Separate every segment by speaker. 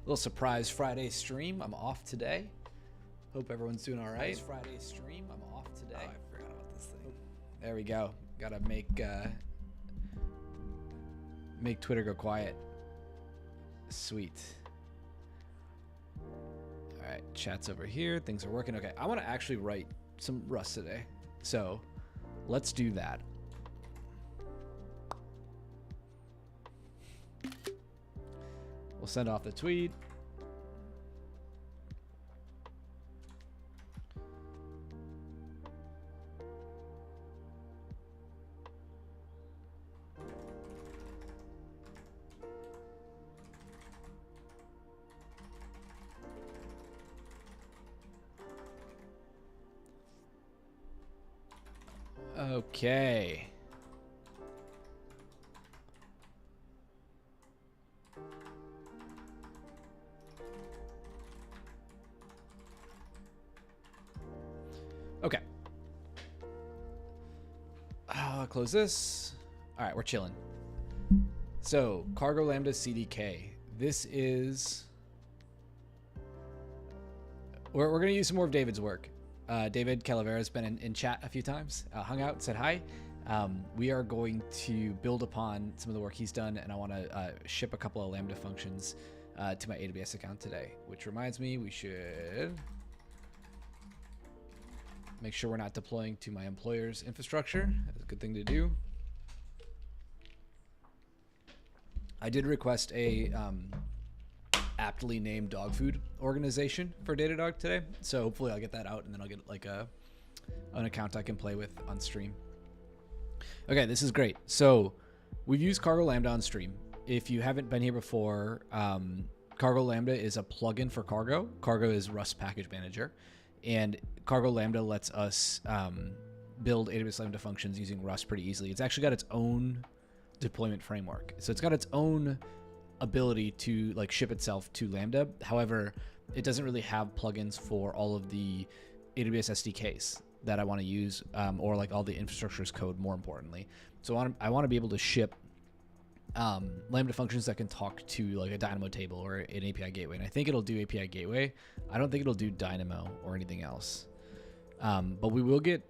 Speaker 1: Little surprise Friday stream. I'm off today. Hope everyone's doing all right. Friday stream. I'm off today. Oh, I forgot about this thing. There we go. Gotta make Twitter go quiet. Sweet. All right, chat's over here. Things are working. Okay, I want to actually write some Rust today, so let's do that. We'll send off the tweet. Okay. Okay. Close this. All right, we're chilling. So, Cargo Lambda CDK. This is... We're going to use some more of David's work. David Calavera's been in chat a few times, hung out, said hi. We are going to build upon some of the work he's done, and I want to ship a couple of Lambda functions to my AWS account today, which reminds me we should make sure we're not deploying to my employer's infrastructure. That's a good thing to do. I did request a aptly named dog food organization for Datadog today, so hopefully I'll get that out and then I'll get like an account I can play with on stream. Okay, this is great. So we've used Cargo Lambda on stream. If you haven't been here before, Cargo Lambda is a plugin for Cargo. Cargo is Rust package manager, and Cargo Lambda lets us build AWS Lambda functions using Rust pretty easily. It's actually got its own deployment framework, so it's got its own ability to like ship itself to Lambda. However, it doesn't really have plugins for all of the AWS SDKs that I want to use, or like all the infrastructure as code, more importantly. So I want to be able to ship Lambda functions that can talk to like a Dynamo table or an API gateway. And I think it'll do API gateway. I don't think it'll do Dynamo or anything else. But we will get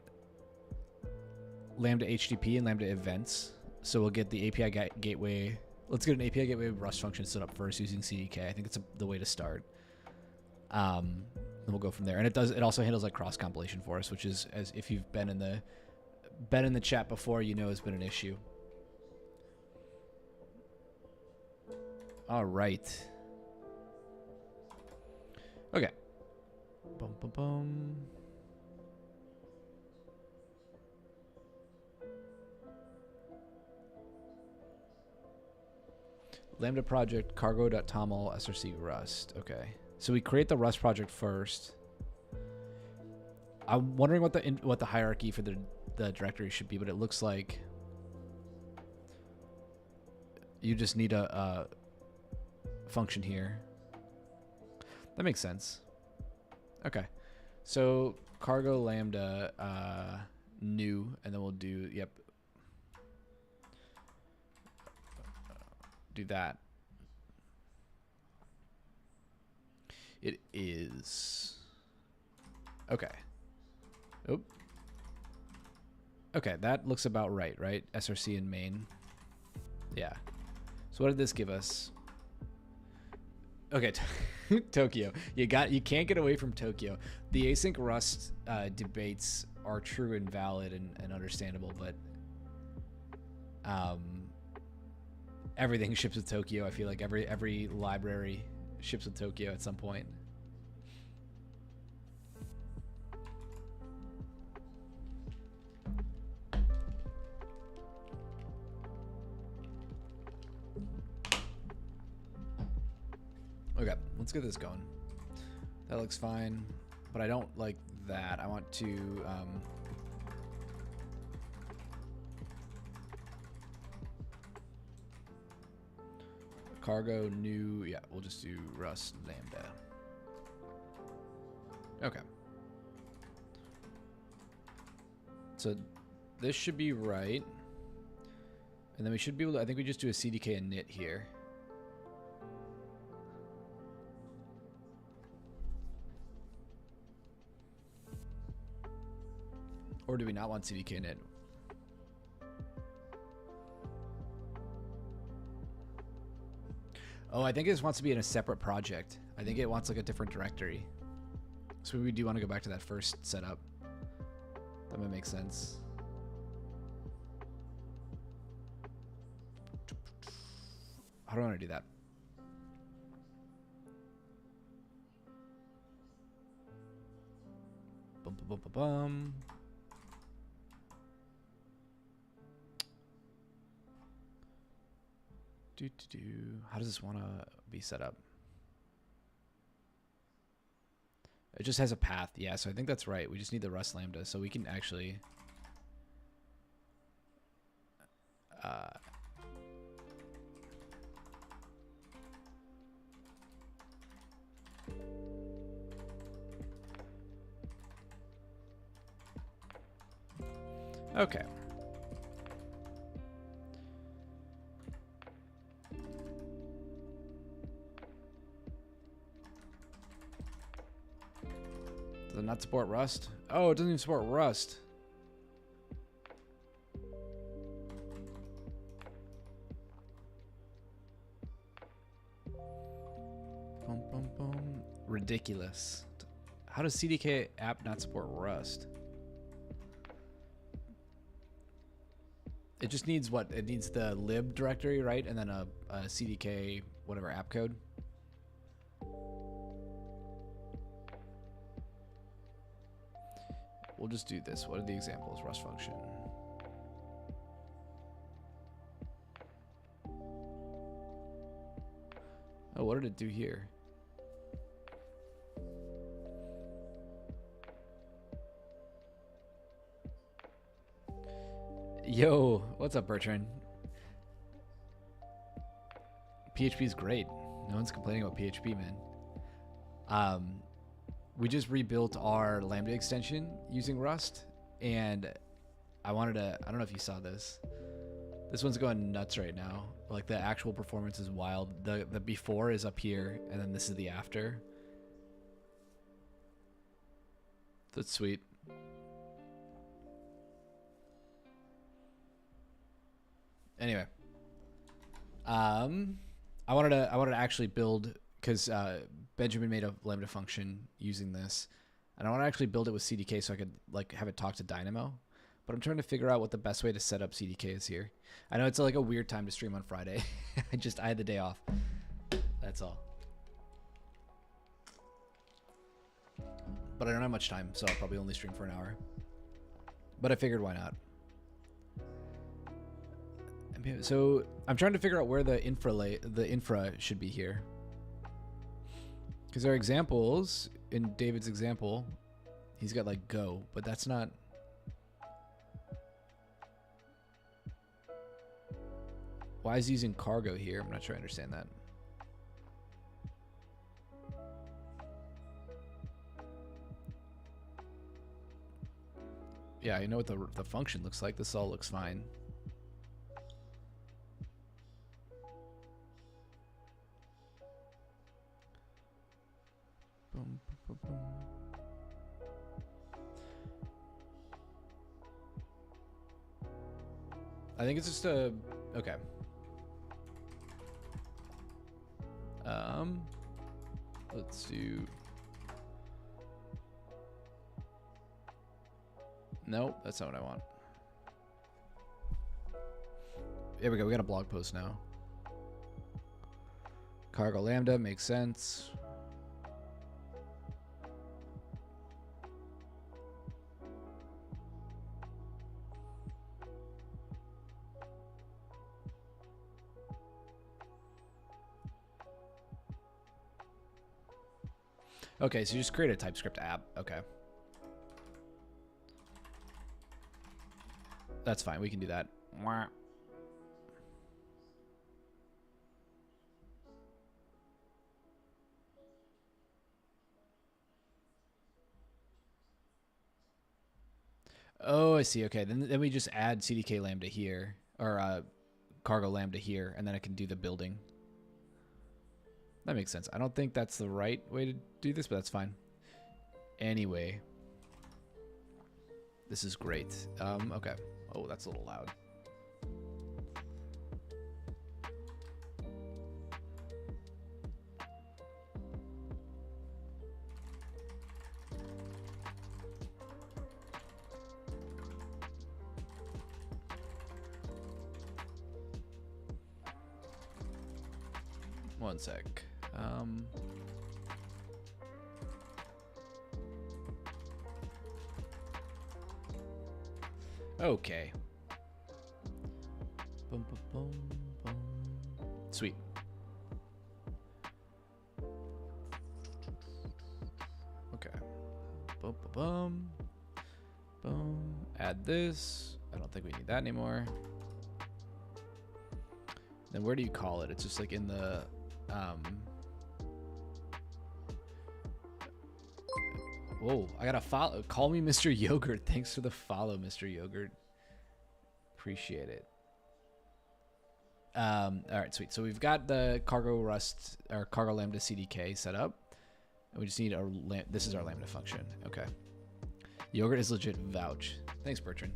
Speaker 1: Lambda HTTP and Lambda events. So we'll get the API gateway. Let's get an API gateway Rust function set up first using CDK. I think it's the way to start. Then we'll go from there. And it also handles like cross compilation for us, which is, as if you've been in the chat before, you know has been an issue. All right. Okay. Bum, bum, bum. Lambda project cargo.toml src rust. Okay, so we create the Rust project first. I'm wondering what the hierarchy for the directory should be, but it looks like you just need a function here. That makes sense. Okay, so cargo lambda new, and then we'll do do that. It is okay. Oh, okay, that looks about right, src in main. Yeah. So what did this give us? Okay, Tokyo. You can't get away from Tokyo. The async Rust debates are true and valid and understandable, but everything ships with Tokyo. I feel like every library ships with Tokyo at some point. Okay, let's get this going. That looks fine, but I don't like that. I want to cargo new, yeah, we'll just do Rust Lambda. Okay. So this should be right. And then we should be able to, I think we just do a CDK init here. Or do we not want CDK init? Oh, I think it just wants to be in a separate project. I think it wants like a different directory. So we do want to go back to that first setup. That might make sense. How do I want to do that? Bum, bum, bum, bum, bum. How does this want to be set up? It just has a path. Yeah, so I think that's right. We just need the Rust Lambda, so we can actually... okay. Does it not support Rust? Oh, it doesn't even support Rust. Boom, boom, boom. Ridiculous. How does CDK app not support Rust? It just needs what? It needs the lib directory, right? And then a CDK, whatever, app code. We'll just do this. What are the examples? Rust function. Oh, what did it do here? Yo, what's up, Bertrand? PHP is great. No one's complaining about PHP, man. We just rebuilt our Lambda extension using Rust, and I don't know if you saw this. This one's going nuts right now. Like, the actual performance is wild. The before is up here, and then this is the after. That's sweet. Anyway, I wanted to actually build, because Benjamin made a Lambda function using this, and I want to actually build it with CDK so I could like have it talk to Dynamo. But I'm trying to figure out what the best way to set up CDK is here. I know it's like a weird time to stream on Friday. I had the day off. That's all. But I don't have much time, so I'll probably only stream for an hour. But I figured, why not? So I'm trying to figure out where the infra should be here. Because there are examples in David's example. He's got like Go, but that's not. Why is he using cargo here? I'm not sure I understand that. Yeah, I know what the function looks like. This all looks fine. Boom, boom, boom, boom. I think it's just a okay. Let's do. Nope, that's not what I want. There we go. We got a blog post now. Cargo Lambda makes sense. Okay, so you just create a TypeScript app. Okay. That's fine. We can do that. Oh, I see. Okay, then we just add CDK Lambda here, or Cargo Lambda here, and then I can do the building. That makes sense. I don't think that's the right way to do this, but that's fine. Anyway. This is great. Okay. Oh, that's a little loud. One sec. Okay. Boom, boom, boom, boom. Sweet. Okay. Boom, boom, boom. Boom. Add this. I don't think we need that anymore. Then where do you call it? It's just like in the whoa, I got to follow. Call me Mr. Yogurt. Thanks for the follow, Mr. Yogurt. Appreciate it. All right, sweet. So we've got the cargo Rust or cargo Lambda CDK set up. And we just need our this is our Lambda function. Okay. Yogurt is legit vouch. Thanks, Bertrand.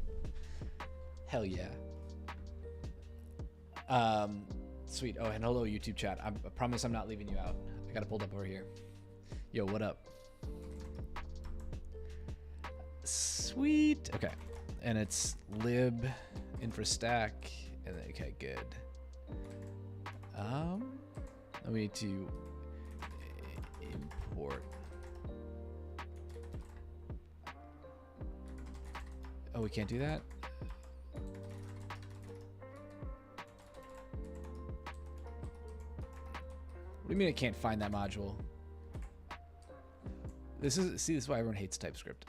Speaker 1: Hell yeah. Sweet. Oh, and hello, YouTube chat. I promise I'm not leaving you out. I got it pulled up over here. Yo, what up? Sweet. Okay. And it's lib infrastack. And then, okay, good. We need to import. Oh, we can't do that? What do you mean it can't find that module? This is why everyone hates TypeScript.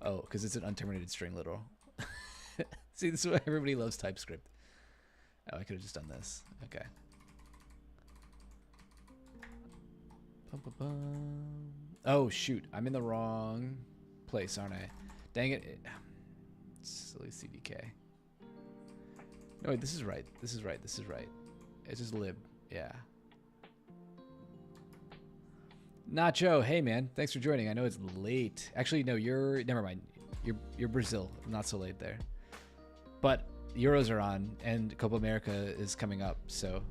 Speaker 1: Oh, because it's an unterminated string literal. See, this is why everybody loves TypeScript. Oh, I could have just done this. Okay. Oh, shoot. I'm in the wrong place, aren't I? Dang it. Silly CDK. No, wait, this is right. This is right. This is right. It's just lib. Yeah. Nacho, hey man, thanks for joining. I know it's late. Actually, no, never mind. You're Brazil. Not so late there. But Euros are on and Copa America is coming up, so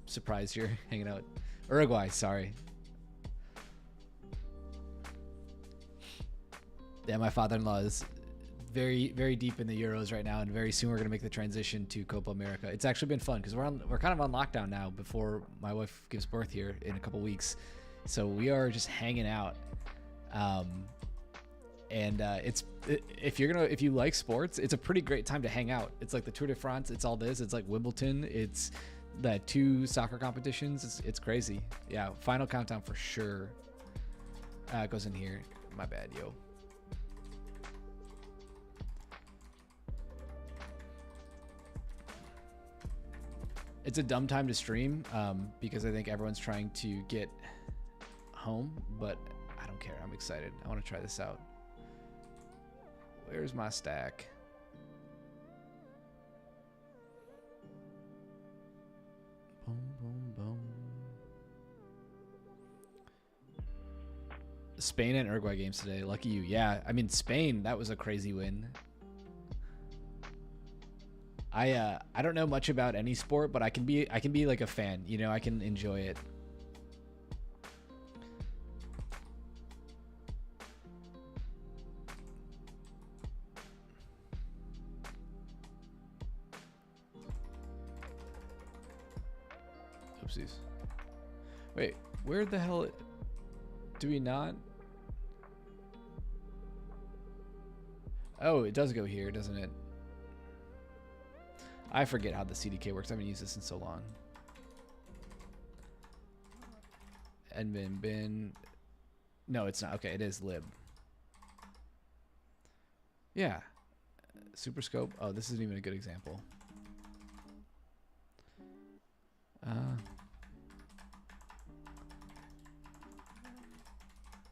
Speaker 1: surprised you're hanging out. Uruguay, sorry. Yeah, my father-in-law is very, very deep in the Euros right now, and very soon we're gonna make the transition to Copa America. It's actually been fun because we're kind of on lockdown now before my wife gives birth here in a couple weeks. So we are just hanging out, if you like sports, it's a pretty great time to hang out. It's like the Tour de France. It's all this. It's like Wimbledon. It's the 2 soccer competitions. It's crazy. Yeah, final countdown for sure. It goes in here. My bad, yo. It's a dumb time to stream because I think everyone's trying to get home, but I don't care. I'm excited. I want to try this out. Where's my stack? Boom, boom, boom. Spain and Uruguay games today. Lucky you. Yeah, I mean Spain. That was a crazy win. I don't know much about any sport, but I can be like a fan. You know, I can enjoy it. Oopsies. Wait, where the hell do we not? Oh, it does go here, doesn't it? I forget how the CDK works. I haven't used this in so long. Admin bin. No, it's not. Okay, it is lib. Yeah. Super scope. Oh, this isn't even a good example.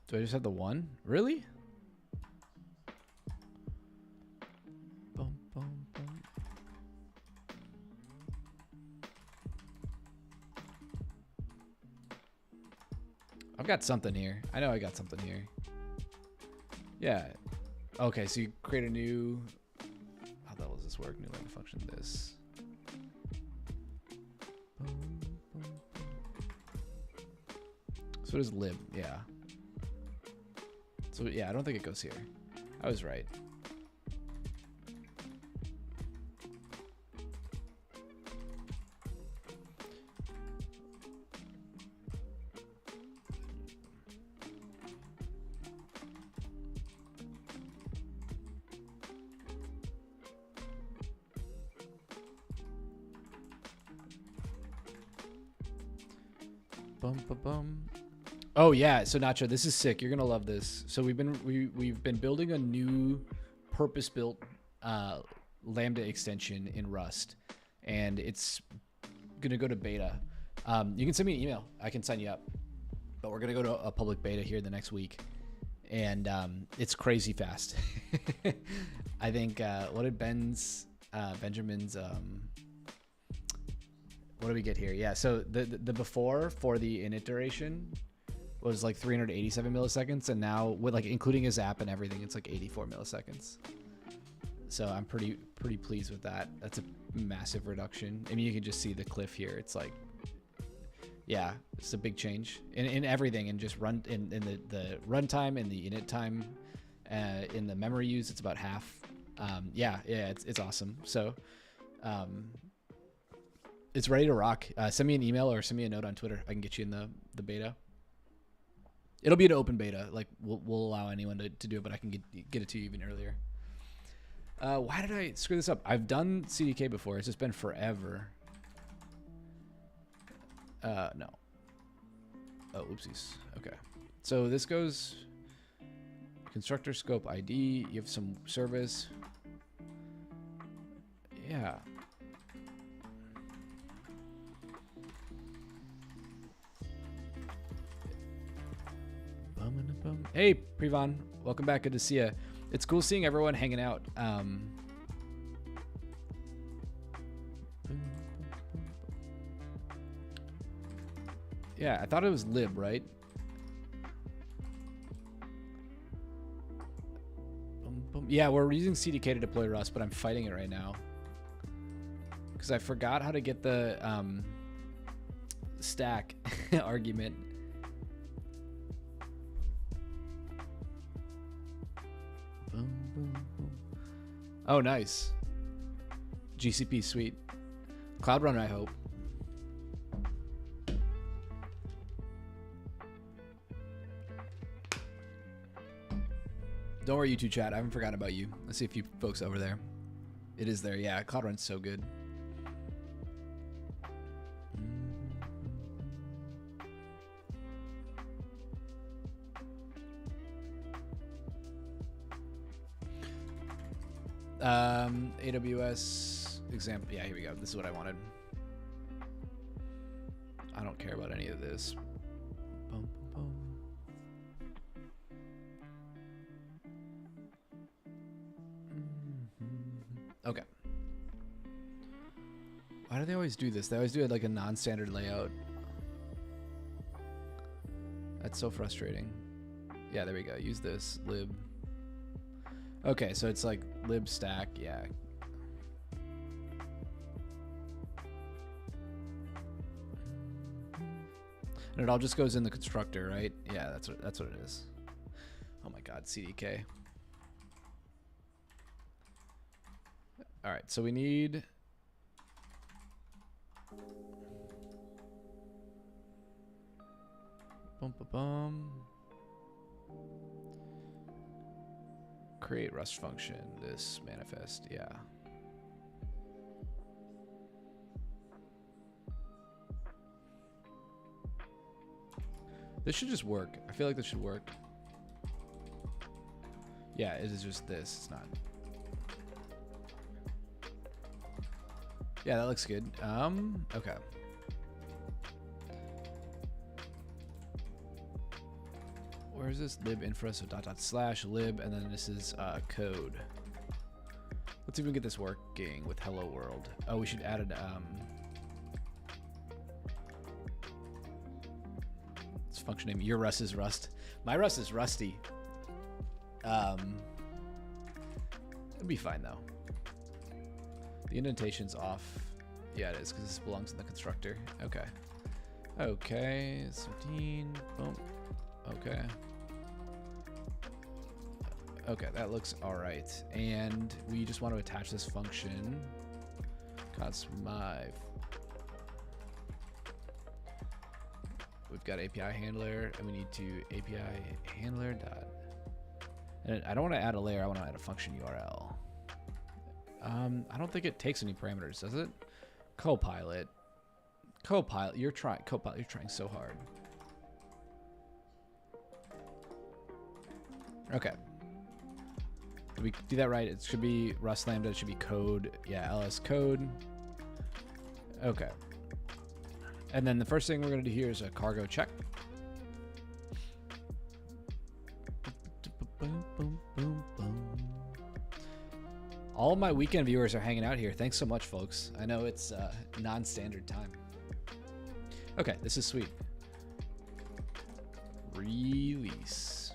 Speaker 1: Do I just have the one? Really? Boom, boom, boom. I've got something here. I know I got something here. Yeah. Okay, so you create a new. How the hell does this work? New Lambda function. This. So does lib. Yeah. So yeah, I don't think it goes here. I was right. Bum, bum, bum. Oh yeah, so Nacho, this is sick. You're gonna love this. So we've been building a new purpose-built Lambda extension in Rust, and it's gonna go to beta. You can send me an email. I can sign you up. But we're gonna go to a public beta here the next week, and it's crazy fast. I think what did Benjamin's what do we get here? Yeah, so the before for the init duration was like 387 milliseconds, and now with like including his app and everything, it's like 84 milliseconds. So I'm pretty pleased with that. That's a massive reduction. I mean, you can just see the cliff here. It's like, yeah, it's a big change in everything, and just run in the runtime and the init time, in the memory use. It's about half. Yeah, it's awesome. So. It's ready to rock. Send me an email or send me a note on Twitter. I can get you in the beta. It'll be an open beta. Like we'll allow anyone to do it, but I can get it to you even earlier. Why did I screw this up? I've done CDK before. It's just been forever. No. Oh, oopsies. Okay. So this goes constructor scope ID. You have some service. Yeah. Hey, Privan. Welcome back. Good to see you. It's cool seeing everyone hanging out. Yeah, I thought it was lib, right? Yeah, we're using CDK to deploy Rust, but I'm fighting it right now because I forgot how to get the stack argument. Oh, nice. GCP, sweet. Cloud Runner, I hope. Don't worry, YouTube chat. I haven't forgotten about you. Let's see if you folks over there. It is there. Yeah, Cloud Run's so good. AWS example. Yeah, here we go. This is what I wanted. I don't care about any of this. Bum, bum, bum. Okay. Why do they always do this? They always do it like a non-standard layout. That's so frustrating. Yeah, there we go. Use this lib. Okay, so it's like lib stack, yeah. And it all just goes in the constructor, right? Yeah, that's what it is. Oh my god, CDK. All right, so we need create Rust function, this manifest, yeah. This should just work. I feel like this should work. Yeah, it is just this. It's not. Yeah, that looks good. Okay. Where is this? Lib infra, so // lib, and then this is code. Let's see if we can get this working with hello world. Oh, we should add it. It's function name. Your Rust is Rust. My Rust is Rusty. It'll be fine though. The indentation's off. Yeah, it is, because this belongs in the constructor. Okay. Okay, 13. Boom. Okay. Okay, that looks all right. And we just want to attach this function. Const my. We've got API handler, and we need to API handler dot. And I don't want to add a layer. I want to add a function URL. I don't think it takes any parameters, does it? Copilot. Copilot, you're trying. Copilot, you're trying so hard. Okay. Did we do that right? It should be Rust Lambda. It should be code. Yeah, ls code. Okay. And then the first thing we're going to do here is a cargo check. All of my weekend viewers are hanging out here. Thanks so much, folks. I know it's non-standard time. Okay, this is sweet. Release.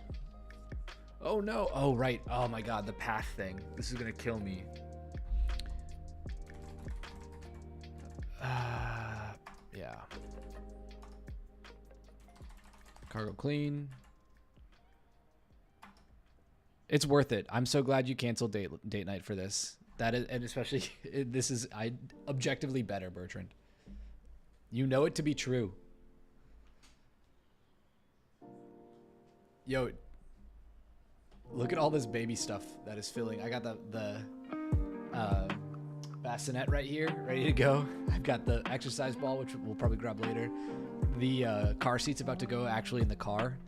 Speaker 1: Oh no. Oh, right. Oh my God, the path thing. This is gonna kill me. Yeah. Cargo clean. It's worth it. I'm so glad you canceled date night for this. That is, and especially this is objectively better, Bertrand. You know it to be true. Yo, look at all this baby stuff that is filling. I got the bassinet right here, ready to go. I've got the exercise ball, which we'll probably grab later. The car seat's about to go actually in the car.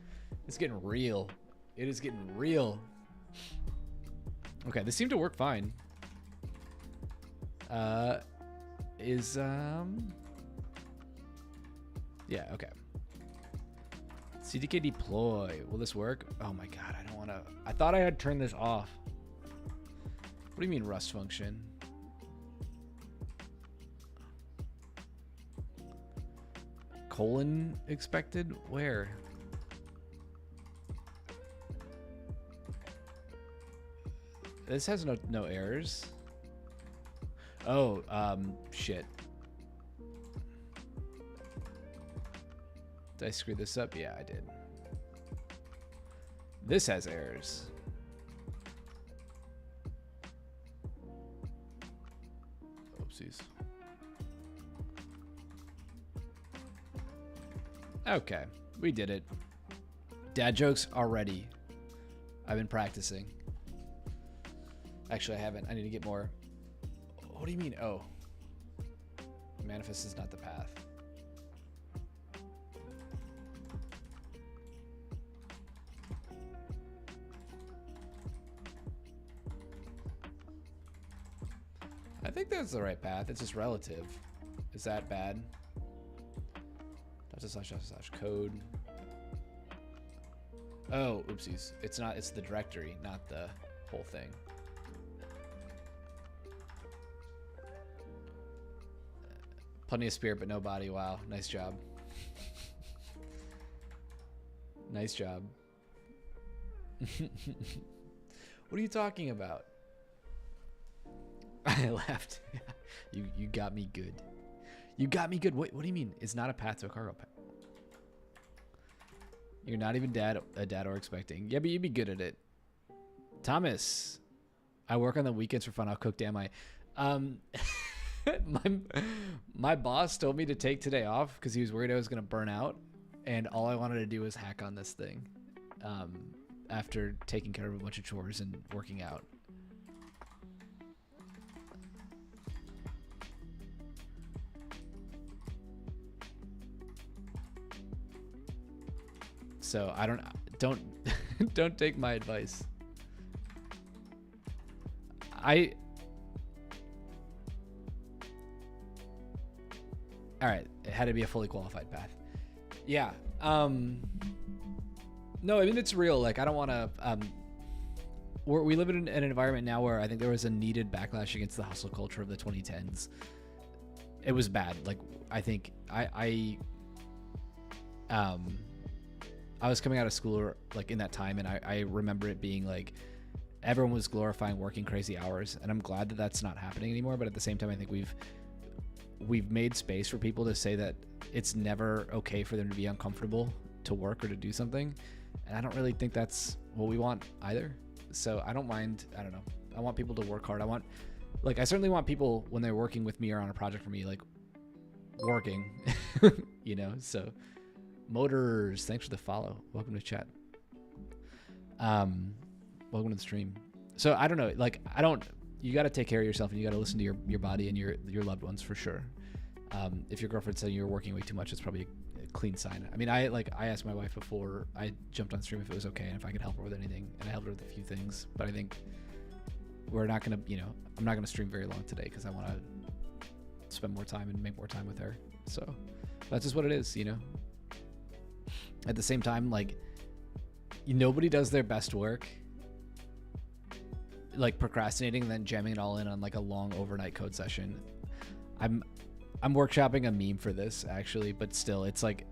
Speaker 1: It's getting real. It is getting real. Okay, this seemed to work fine. Yeah, okay. CDK deploy. Will this work? Oh my God, I don't want to. I thought I had turned this off. What do you mean Rust function? Colon expected? Where? This has no errors. Oh, shit. Did I screw this up? Yeah, I did. This has errors. Oopsies. Okay, we did it. Dad jokes already. I've been practicing. Actually, I haven't. I need to get more. What do you mean? Oh. Manifest is not the path. I think that's the right path. It's just relative. Is that bad? / code. Oh, oopsies. It's not. It's the directory, not the whole thing. Plenty of spirit, but no body. Wow. Nice job. Nice job. What are you talking about? I laughed. You got me good. You got me good. What do you mean? It's not a path to a cargo path. You're not even a dad or expecting. Yeah, but you'd be good at it. Thomas, I work on the weekends for fun. I'll cook. Damn I. My boss told me to take today off because he was worried I was going to burn out. And all I wanted to do was hack on this thing after taking care of a bunch of chores and working out. So I don't take my advice. All right, it had to be a fully qualified path. Yeah. No, I mean, it's real. Like, I don't want to. We live in an environment now where I think there was a needed backlash against the hustle culture of the 2010s. It was bad. Like, I think I was coming out of school like in that time, and I remember it being like everyone was glorifying working crazy hours, and I'm glad that that's not happening anymore. But at the same time, I think we've made space for people to say that it's never okay for them to be uncomfortable to work or to do something, and I don't really think that's what we want either. So I don't mind. I don't know. I want people to work hard. I certainly want people when they're working with me or on a project for me, like working, you know. So Motors, thanks for the follow. Welcome to chat. Welcome to the stream. So I don't know, like you got to take care of yourself, and you got to listen to your body and your loved ones for sure. If your girlfriend's saying you're working way too much, it's probably a clean sign. I mean, I asked my wife before I jumped on stream if it was okay and if I could help her with anything, and I helped her with a few things. But I think we're not gonna, I'm not gonna stream very long today because I want to spend more time and make more time with her. So that's just what it is, At the same time, like, nobody does their best work like procrastinating and then jamming it all in on like a long overnight code session. I'm workshopping a meme for this actually, but still, it's like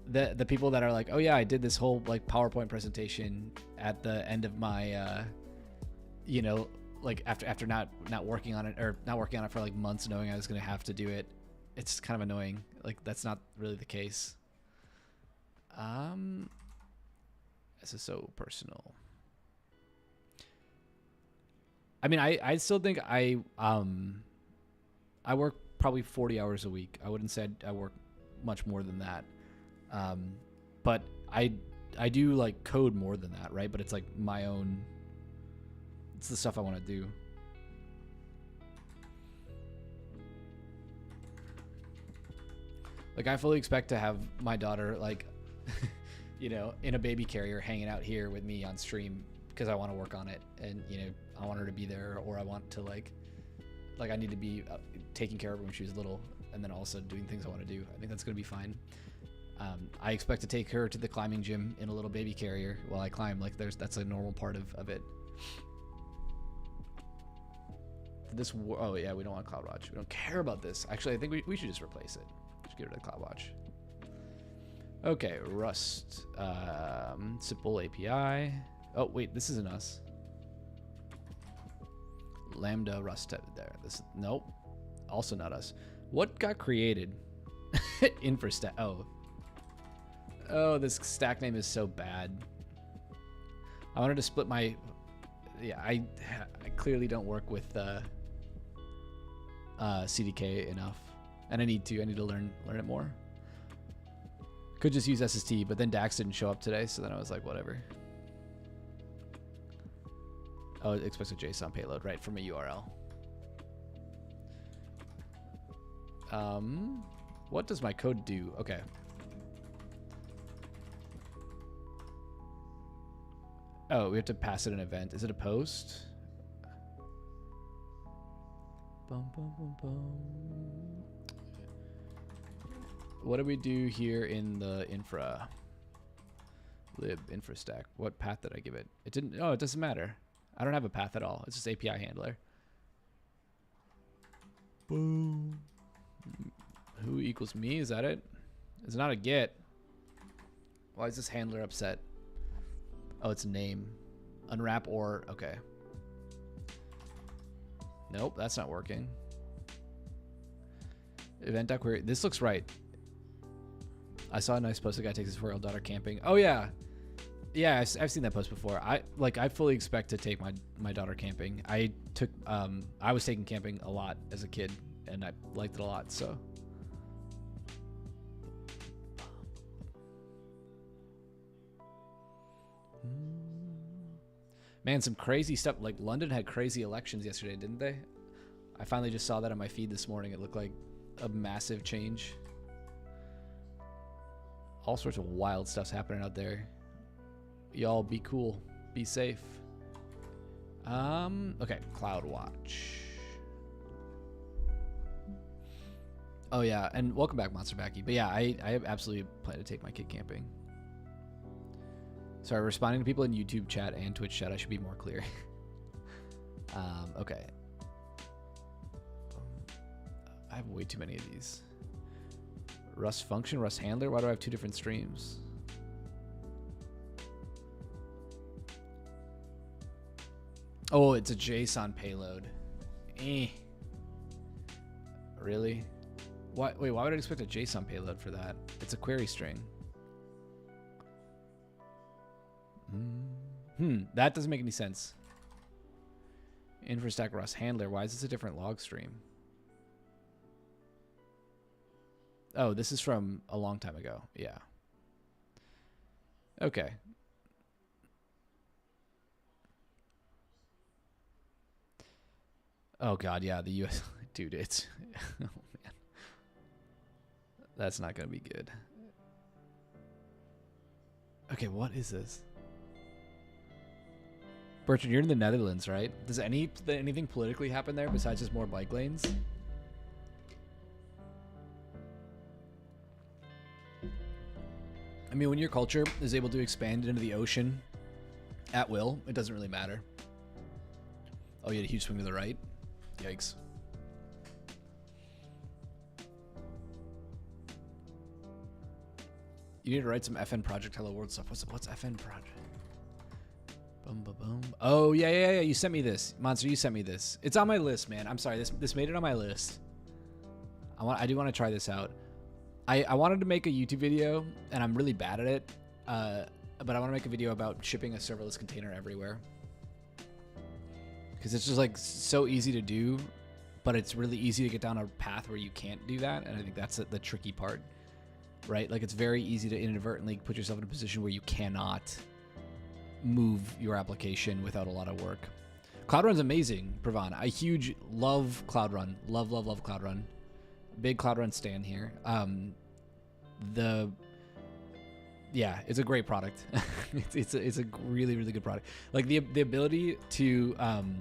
Speaker 1: the people that are like, oh yeah, I did this whole like PowerPoint presentation at the end of my like after not working on it, or not working on it for like months, knowing I was gonna have to do it. It's kind of annoying. Like, that's not really the case. This is so personal. I mean, I still think I work probably 40 hours a week. I wouldn't say I work much more than that. But I do like code more than that, right? But it's like my own, it's the stuff I want to do. Like, I fully expect to have my daughter, like, in a baby carrier hanging out here with me on stream because I want to work on it, and I want her to be there, or I want to like I need to be taking care of her when she was little, and then also doing things I want to do. I think that's gonna be fine. I expect to take her to the climbing gym in a little baby carrier while I climb. Like, that's a normal part of it. Oh yeah, we don't want CloudWatch. We don't care about this. Actually, I think we should just replace it. We should get rid of CloudWatch. Okay, Rust, Simple API. Oh wait, this isn't us. Lambda, Rust there. Nope, also not us. What got created? Infrastack. Oh, this stack name is so bad. I wanted to split my. Yeah, I clearly don't work with CDK enough, and I need to learn it more. Could just use SST, but then Dax didn't show up today, so then I was like, whatever. Oh, it expects a JSON payload, right, from a URL. What does my code do? Okay. Oh, we have to pass it an event. Is it a post? Bum, bum, bum, bum. What do we do here in the infra? Lib infra stack. What path did I give it? It didn't. Oh, it doesn't matter. I don't have a path at all. It's just API handler. Boom. Who equals me? Is that it? It's not a get. Why is this handler upset? Oh, it's name. Unwrap or okay. Nope, that's not working. Event.query. This looks right. I saw a nice post. The guy takes his 4-year-old daughter camping. Oh yeah, yeah. I've seen that post before. I fully expect to take my daughter camping. I was taking camping a lot as a kid, and I liked it a lot. So. Man, some crazy stuff. Like, London had crazy elections yesterday, didn't they? I finally just saw that on my feed this morning. It looked like a massive change. All sorts of wild stuff's happening out there. Y'all be cool. Be safe. Okay, CloudWatch. Oh yeah, and welcome back, Monster Backy. But yeah, I absolutely plan to take my kid camping. Sorry, responding to people in YouTube chat and Twitch chat, I should be more clear. Okay. I have way too many of these. Rust function, Rust handler. Why do I have two different streams? Oh, it's a JSON payload. Eh. Really? What? Wait, why would I expect a JSON payload for that? It's a query string. That doesn't make any sense. Infrastack Rust handler. Why is this a different log stream? Oh, this is from a long time ago. Yeah. Okay. Oh god, yeah, the US dude, it's oh man. That's not gonna be good. Okay, what is this? Bertrand, you're in the Netherlands, right? Does anything politically happen there besides just more bike lanes? I mean, when your culture is able to expand into the ocean at will, it doesn't really matter. Oh, you had a huge swing to the right? Yikes. You need to write some FN Project Hello World stuff. What's FN Project? Boom, boom, boom. Oh, yeah. You sent me this. Monster, you sent me this. It's on my list, man. I'm sorry. This made it on my list. I do want to try this out. I wanted to make a YouTube video, and I'm really bad at it. But I want to make a video about shipping a serverless container everywhere. Because it's just like so easy to do, but it's really easy to get down a path where you can't do that. And I think that's the tricky part, right? Like it's very easy to inadvertently put yourself in a position where you cannot move your application without a lot of work. Cloud Run's amazing, Pravan. I huge love Cloud Run. Love Cloud Run. Big Cloud Run stan here. Yeah, it's a great product. it's a really, really good product. Like the ability to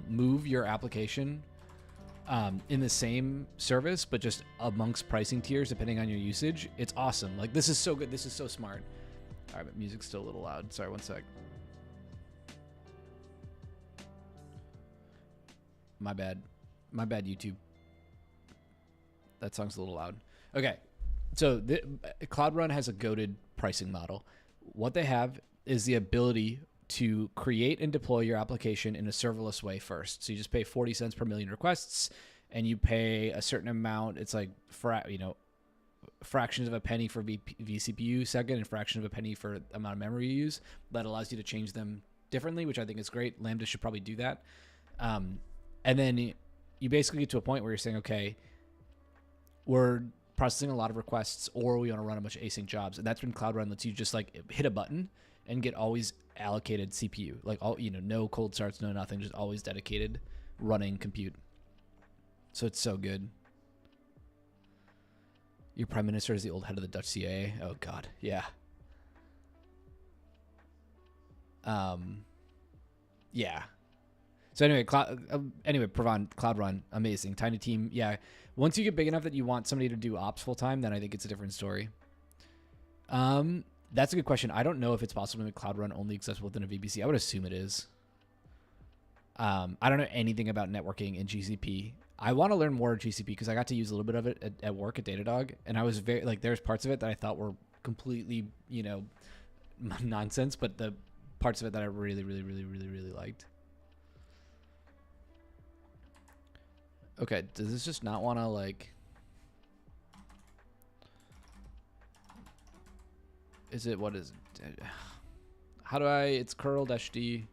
Speaker 1: move your application in the same service, but just amongst pricing tiers depending on your usage. It's awesome. Like this is so good. This is so smart. All right, but music's still a little loud. Sorry, one sec. My bad, YouTube. That song's a little loud. Okay, so Cloud Run has a goated pricing model. What they have is the ability to create and deploy your application in a serverless way first. So you just pay 40 cents per million requests, and you pay a certain amount. It's like fractions of a penny for vCPU second and fractions of a penny for the amount of memory you use. That allows you to change them differently, which I think is great. Lambda should probably do that. And then you basically get to a point where you're saying, okay, we're processing a lot of requests, or we want to run a bunch of async jobs. And that's when Cloud Run lets you just like hit a button and get always allocated CPU, like all, no cold starts, no nothing, just always dedicated running compute. So it's so good. Your prime minister is the old head of the Dutch CIA. Oh God. Yeah. Yeah. So anyway, Pravan, Cloud Run, amazing. Tiny team. Yeah. Once you get big enough that you want somebody to do ops full time, then I think it's a different story. That's a good question. I don't know if it's possible to make Cloud Run only accessible within a VPC. I would assume it is. I don't know anything about networking in GCP. I want to learn more of GCP because I got to use a little bit of it at work at Datadog, and I was very there's parts of it that I thought were completely nonsense, but the parts of it that I really liked. Okay, does this just not want to what is it? How do it's curl-d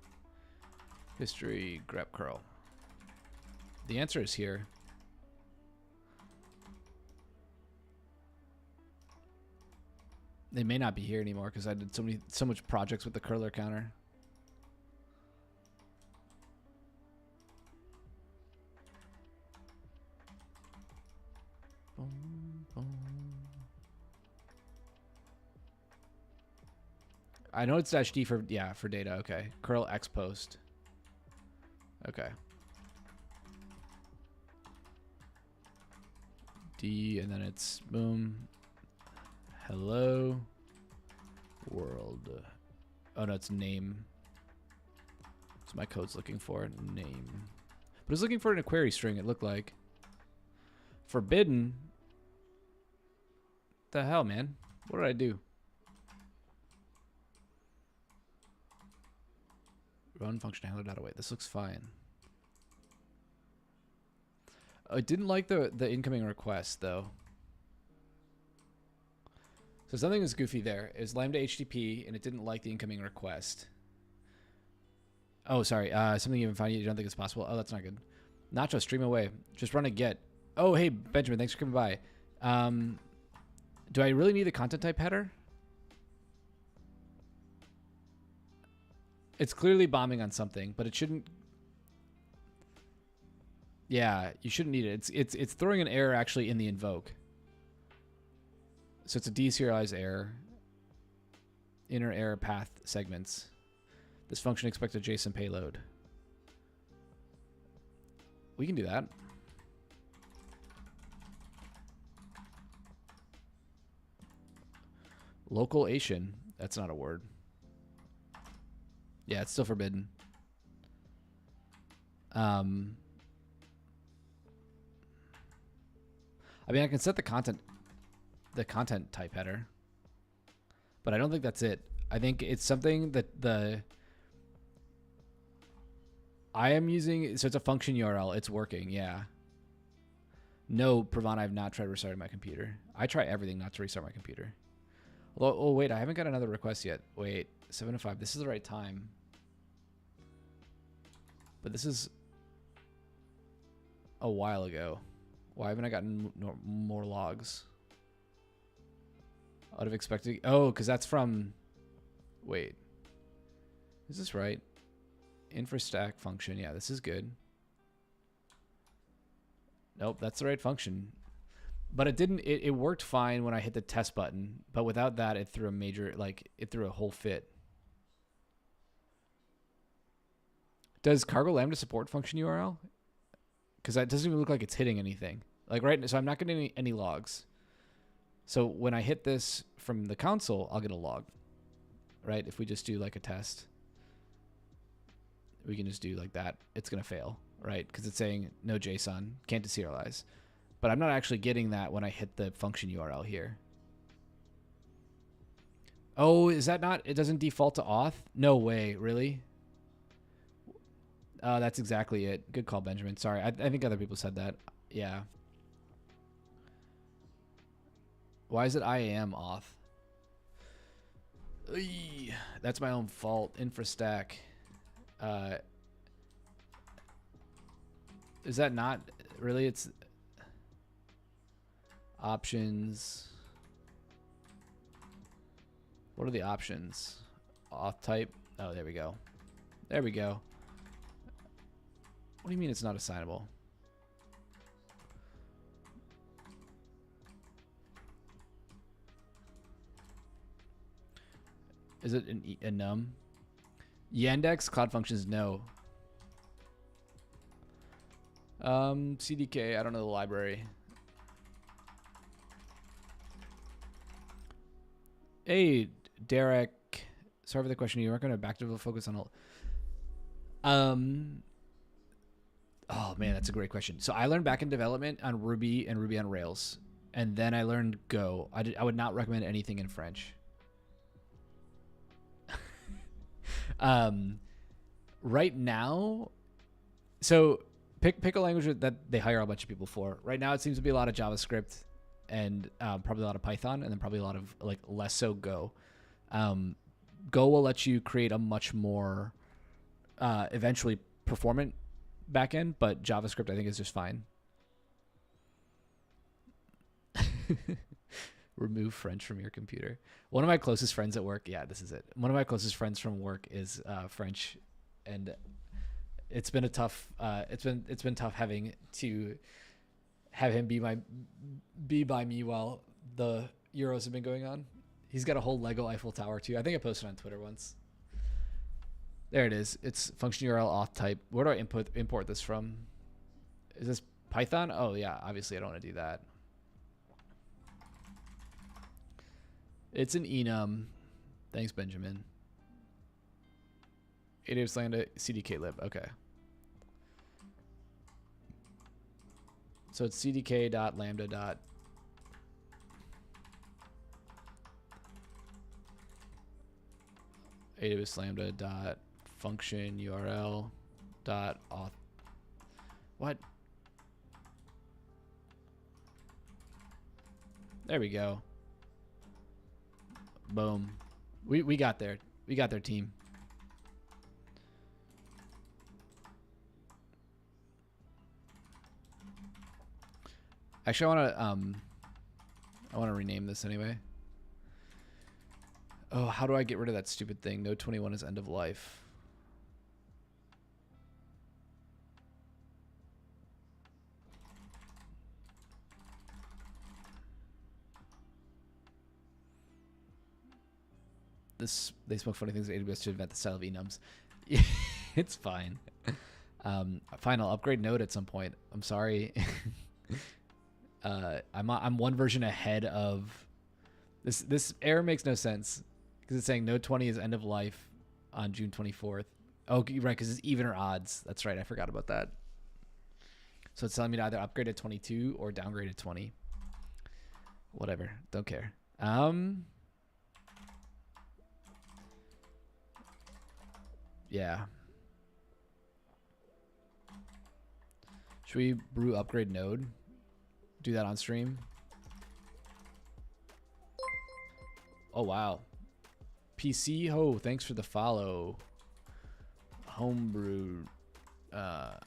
Speaker 1: history grep curl. The answer is here. They may not be here anymore because I did so much projects with the curler counter. I know it's -d for data. Okay, curl x post. Okay. D, and then it's boom. Hello world. Oh no, it's name. So my code's looking for name, but it's looking for a query string. It looked like forbidden. The hell, man? What did I do? Run function handler data wait. This looks fine. It didn't like the incoming request though. So something was goofy there. It was Lambda HTTP and it didn't like the incoming request. Oh, sorry. Something you haven't found yet. You don't think it's possible? Oh, that's not good. Nacho, stream away. Just run a get. Oh, hey, Benjamin. Thanks for coming by. Do I really need the content type header? It's clearly bombing on something, but it shouldn't. Yeah, you shouldn't need it. It's throwing an error actually in the invoke. So it's a deserialized error. Inner error path segments. This function expects a JSON payload. We can do that. Local Asian. That's not a word. Yeah, it's still forbidden. I mean, I can set the content type header, but I don't think that's it. I think it's something that I am using. So it's a function URL. It's working. Yeah. No, Pravan, I have not tried restarting my computer. I try everything not to restart my computer. Although, oh wait, I haven't got another request yet. Wait, 7 to 5. This is the right time. But this is a while ago. Why haven't I gotten more logs? I'd have expected. Oh, because that's from. Wait. Is this right? Infrastack function. Yeah, this is good. Nope, that's the right function. But it didn't. It worked fine when I hit the test button. But without that, it threw a major. Like, it threw a whole fit. Does Cargo Lambda support function URL? Because that doesn't even look like it's hitting anything. Like, right. So I'm not getting any logs. So when I hit this from the console, I'll get a log. Right? If we just do like a test, we can just do like that. It's going to fail. Right? Because it's saying no JSON, can't deserialize. But I'm not actually getting that when I hit the function URL here. Oh, is that not? It doesn't default to auth? No way. Really? That's exactly it. Good call, Benjamin. Sorry. I think other people said that. Yeah. Why is it IAM auth? Eey, that's my own fault. Infrastack. Is that not really? It's options. What are the options? Auth type. Oh, there we go. There we go. What do you mean it's not assignable? Is it a num? Yandex cloud functions no. CDK, I don't know the library. Hey, Derek. Sorry for the question. You weren't going to back to focus on all. Oh man, that's a great question. So I learned backend development on Ruby and Ruby on Rails, and then I learned Go. I would not recommend anything in French. Right now, so pick a language that they hire a bunch of people for. Right now, it seems to be a lot of JavaScript and probably a lot of Python, and then probably a lot of like less so Go. Go will let you create a much more eventually performant backend, but JavaScript I think is just fine. Remove French from your computer. One of my closest friends at work, yeah, this is it. One of my closest friends from work is French, and it's been a tough. It's been tough having to have him be by me while the Euros have been going on. He's got a whole Lego Eiffel Tower too. I think I posted on Twitter once. There it is. It's function URL auth type. Where do I import this from? Is this Python? Oh yeah, obviously I don't want to do that. It's an enum. Thanks, Benjamin. AWS Lambda CDK lib. Okay. So it's cdk.lambda. AWS Lambda dot function URL dot auth. What? There we go. Boom. We got there. We got their team. Actually, I want to rename this anyway. Oh, how do I get rid of that stupid thing? Node 21 is end of life. They smoke funny things at AWS to invent the style of enums. It's fine. Fine, I'll upgrade Node at some point. I'm sorry. I'm one version ahead of this. This error makes no sense because it's saying Node 20 is end of life on June 24th. Oh, right, because it's even or odds. That's right. I forgot about that. So it's telling me to either upgrade to 22 or downgrade to 20. Whatever. Don't care. Yeah. Should we brew upgrade Node? Do that on stream. Oh, wow. PC Ho, thanks for the follow. Homebrew. I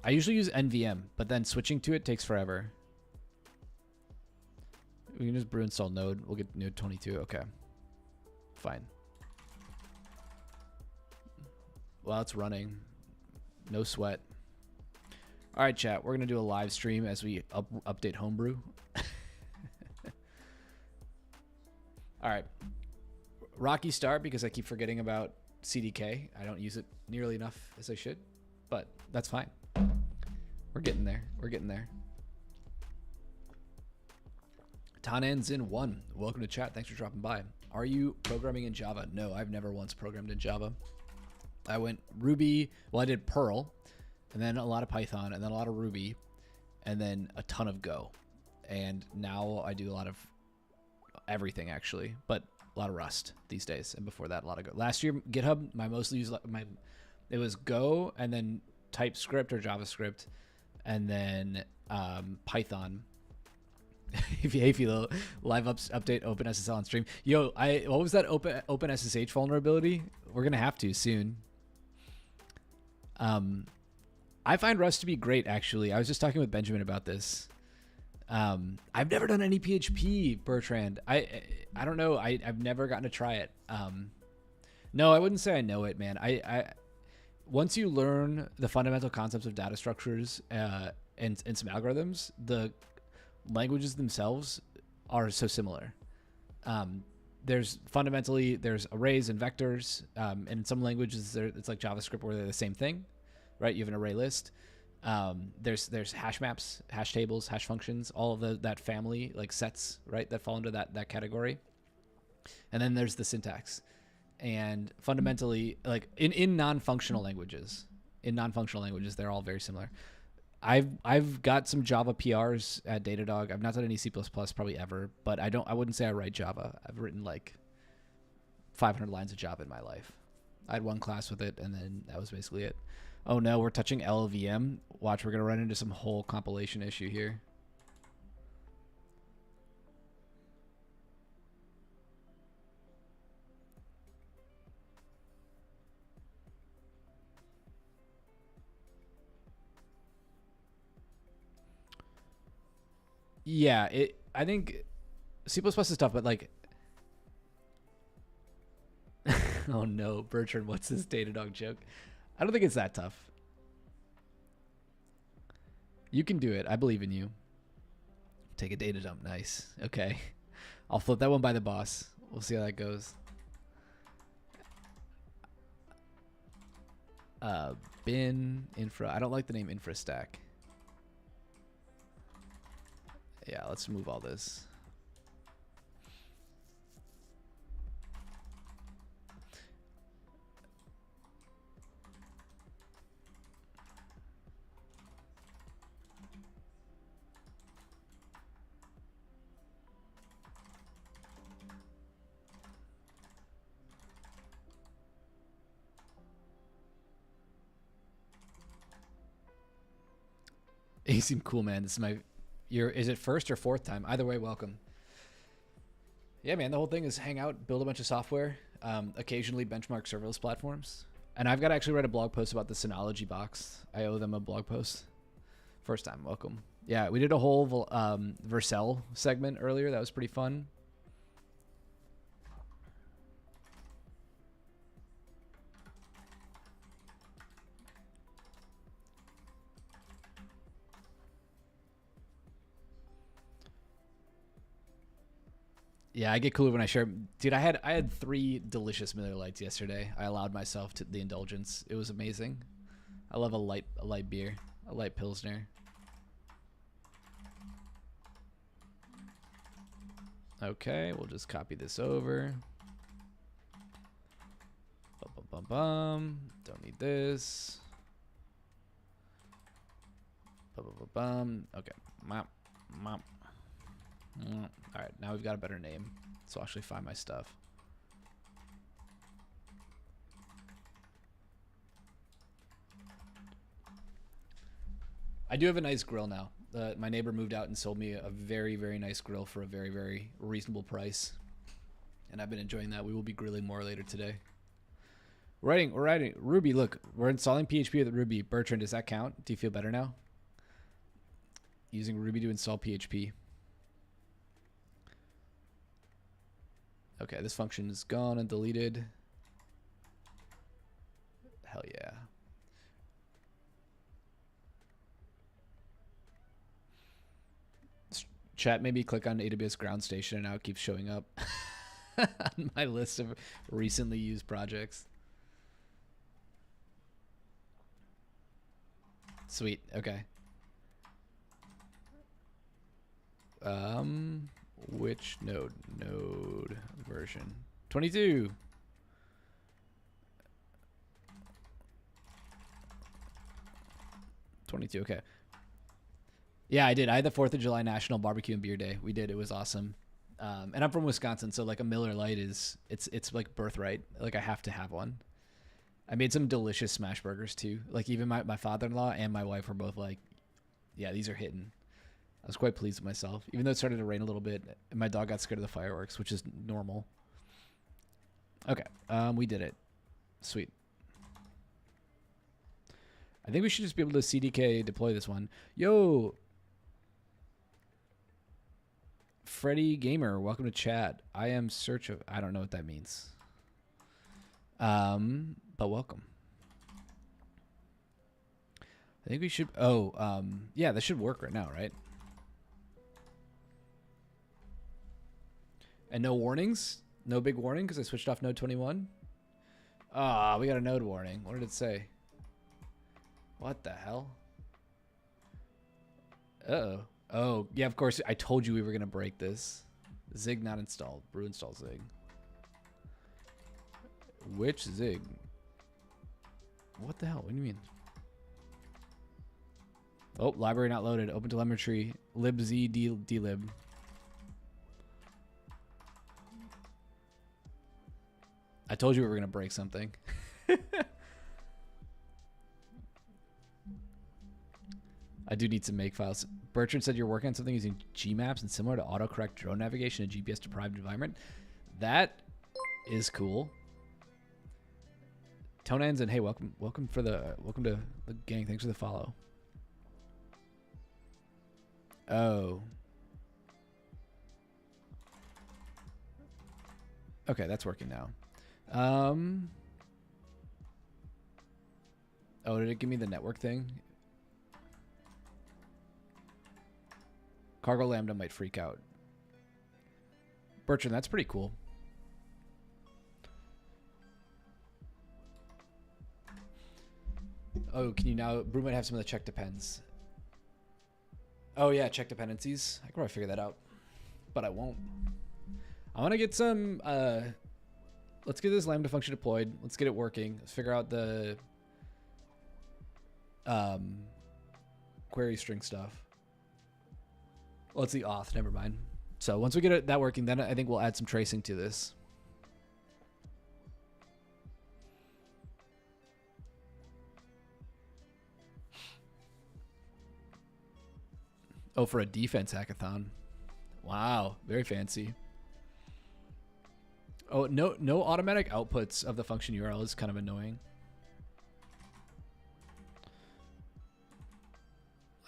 Speaker 1: usually use NVM, but then switching to it takes forever. We can just brew install Node. We'll get Node 22. Okay. Fine. Well, it's running. No sweat. All right, chat. We're going to do a live stream as we update Homebrew. All right. Rocky start because I keep forgetting about CDK. I don't use it nearly enough as I should, but that's fine. We're getting there. We're getting there. Tanan's in 1. Welcome to chat. Thanks for dropping by. Are you programming in Java? No, I've never once programmed in Java. I went Ruby. Well, I did Perl, and then a lot of Python, and then a lot of Ruby, and then a ton of Go. And now I do a lot of everything, actually, but a lot of Rust these days. And before that, a lot of Go. Last year, GitHub, it was Go, and then TypeScript or JavaScript, and then Python. If you live update OpenSSL on stream. Yo, what was that OpenSSH vulnerability? We're gonna have to soon. I find Rust to be great, actually. I was just talking with Benjamin about this. I've never done any PHP, Bertrand. I don't know. I've never gotten to try it. No, I wouldn't say I know it, man. I once you learn the fundamental concepts of data structures and some algorithms, the languages themselves are so similar. There's arrays and vectors, and in some languages it's like JavaScript where they're the same thing, right? You have an array list. There's hash maps, hash tables, hash functions, all of that family, like sets, right, that fall into that category. And then there's the syntax. And fundamentally, like in non-functional languages, they're all very similar. I've got some Java PRs at Datadog. I've not done any C++ probably ever, but I wouldn't say I write Java. I've written like 500 lines of Java in my life. I had one class with it, and then that was basically it. Oh no, we're touching LLVM. Watch, we're gonna run into some whole compilation issue here. Yeah, I think C++ is tough, but like, oh no, Bertrand, what's this Datadog joke? I don't think it's that tough. You can do it. I believe in you. Take a data dump. Nice. Okay. I'll flip that one by the boss. We'll see how that goes. Bin infra. I don't like the name infrastack. Yeah, let's move all this. You seem cool, man. This is is it first or fourth time? Either way, welcome. Yeah, man, the whole thing is hang out, build a bunch of software, occasionally benchmark serverless platforms. And I've got to actually write a blog post about the Synology box. I owe them a blog post. First time, welcome. Yeah, we did a whole Vercel segment earlier. That was pretty fun. Yeah, I get cooler when I share. Dude, I had 3 delicious Miller Lights yesterday. I allowed myself to the indulgence. It was amazing. I love a light beer, a light pilsner. Okay, we'll just copy this over. Bum, bum, bum, bum. Don't need this. Bum, bum, bum, bum. Okay. Mop, mop. All right, now we've got a better name, so I'll actually find my stuff. I do have a nice grill now. My neighbor moved out and sold me a very, very nice grill for a very, very reasonable price, and I've been enjoying that. We will be grilling more later today. We're writing. Ruby, look, we're installing PHP with Ruby. Bertrand, does that count? Do you feel better now? Using Ruby to install PHP. Okay, this function is gone and deleted. Hell yeah. Chat, maybe click on AWS Ground Station and now it keeps showing up on my list of recently used projects. Sweet, okay. Which node? Node version 22. Okay. Yeah, I did. I had the 4th of July National Barbecue and Beer Day. We did. It was awesome. And I'm from Wisconsin, so like a Miller Lite is it's like birthright. Like I have to have one. I made some delicious smash burgers too. Like even my father-in-law and my wife were both like, yeah, these are hitting. I was quite pleased with myself, even though it started to rain a little bit. And my dog got scared of the fireworks, which is normal. Okay, we did it. Sweet. I think we should just be able to CDK deploy this one. Yo, Freddy Gamer, welcome to chat. I am search of. I don't know what that means. But welcome. I think we should. Oh, yeah, this should work right now, right? And no warnings? No big warning because I switched off node 21? Ah, we got a node warning. What did it say? What the hell? Uh-oh. Oh, yeah, of course. I told you we were going to break this. Zig not installed. Brew install Zig. Which Zig? What the hell? What do you mean? Oh, library not loaded. Open telemetry. libz dlib. I told you we were going to break something. I do need some make files. Bertrand said you're working on something using Gmaps and similar to autocorrect drone navigation in a GPS deprived environment. That is cool. Tonans and hey, welcome to the gang. Thanks for the follow. Oh. Okay, that's working now. Oh, did it give me the network thing? Cargo Lambda might freak out. Bertrand, that's pretty cool. Oh, can you now... Brew might have some of the check depends. Oh, yeah, check dependencies. I can probably figure that out. But I won't. I want to get some... let's get this Lambda function deployed. Let's get it working. Let's figure out the... query string stuff. Well, it's the auth. Never mind. So once we get that working, then I think we'll add some tracing to this. Oh, for a defense hackathon. Wow. Very fancy. Oh, no automatic outputs of the function URL is kind of annoying.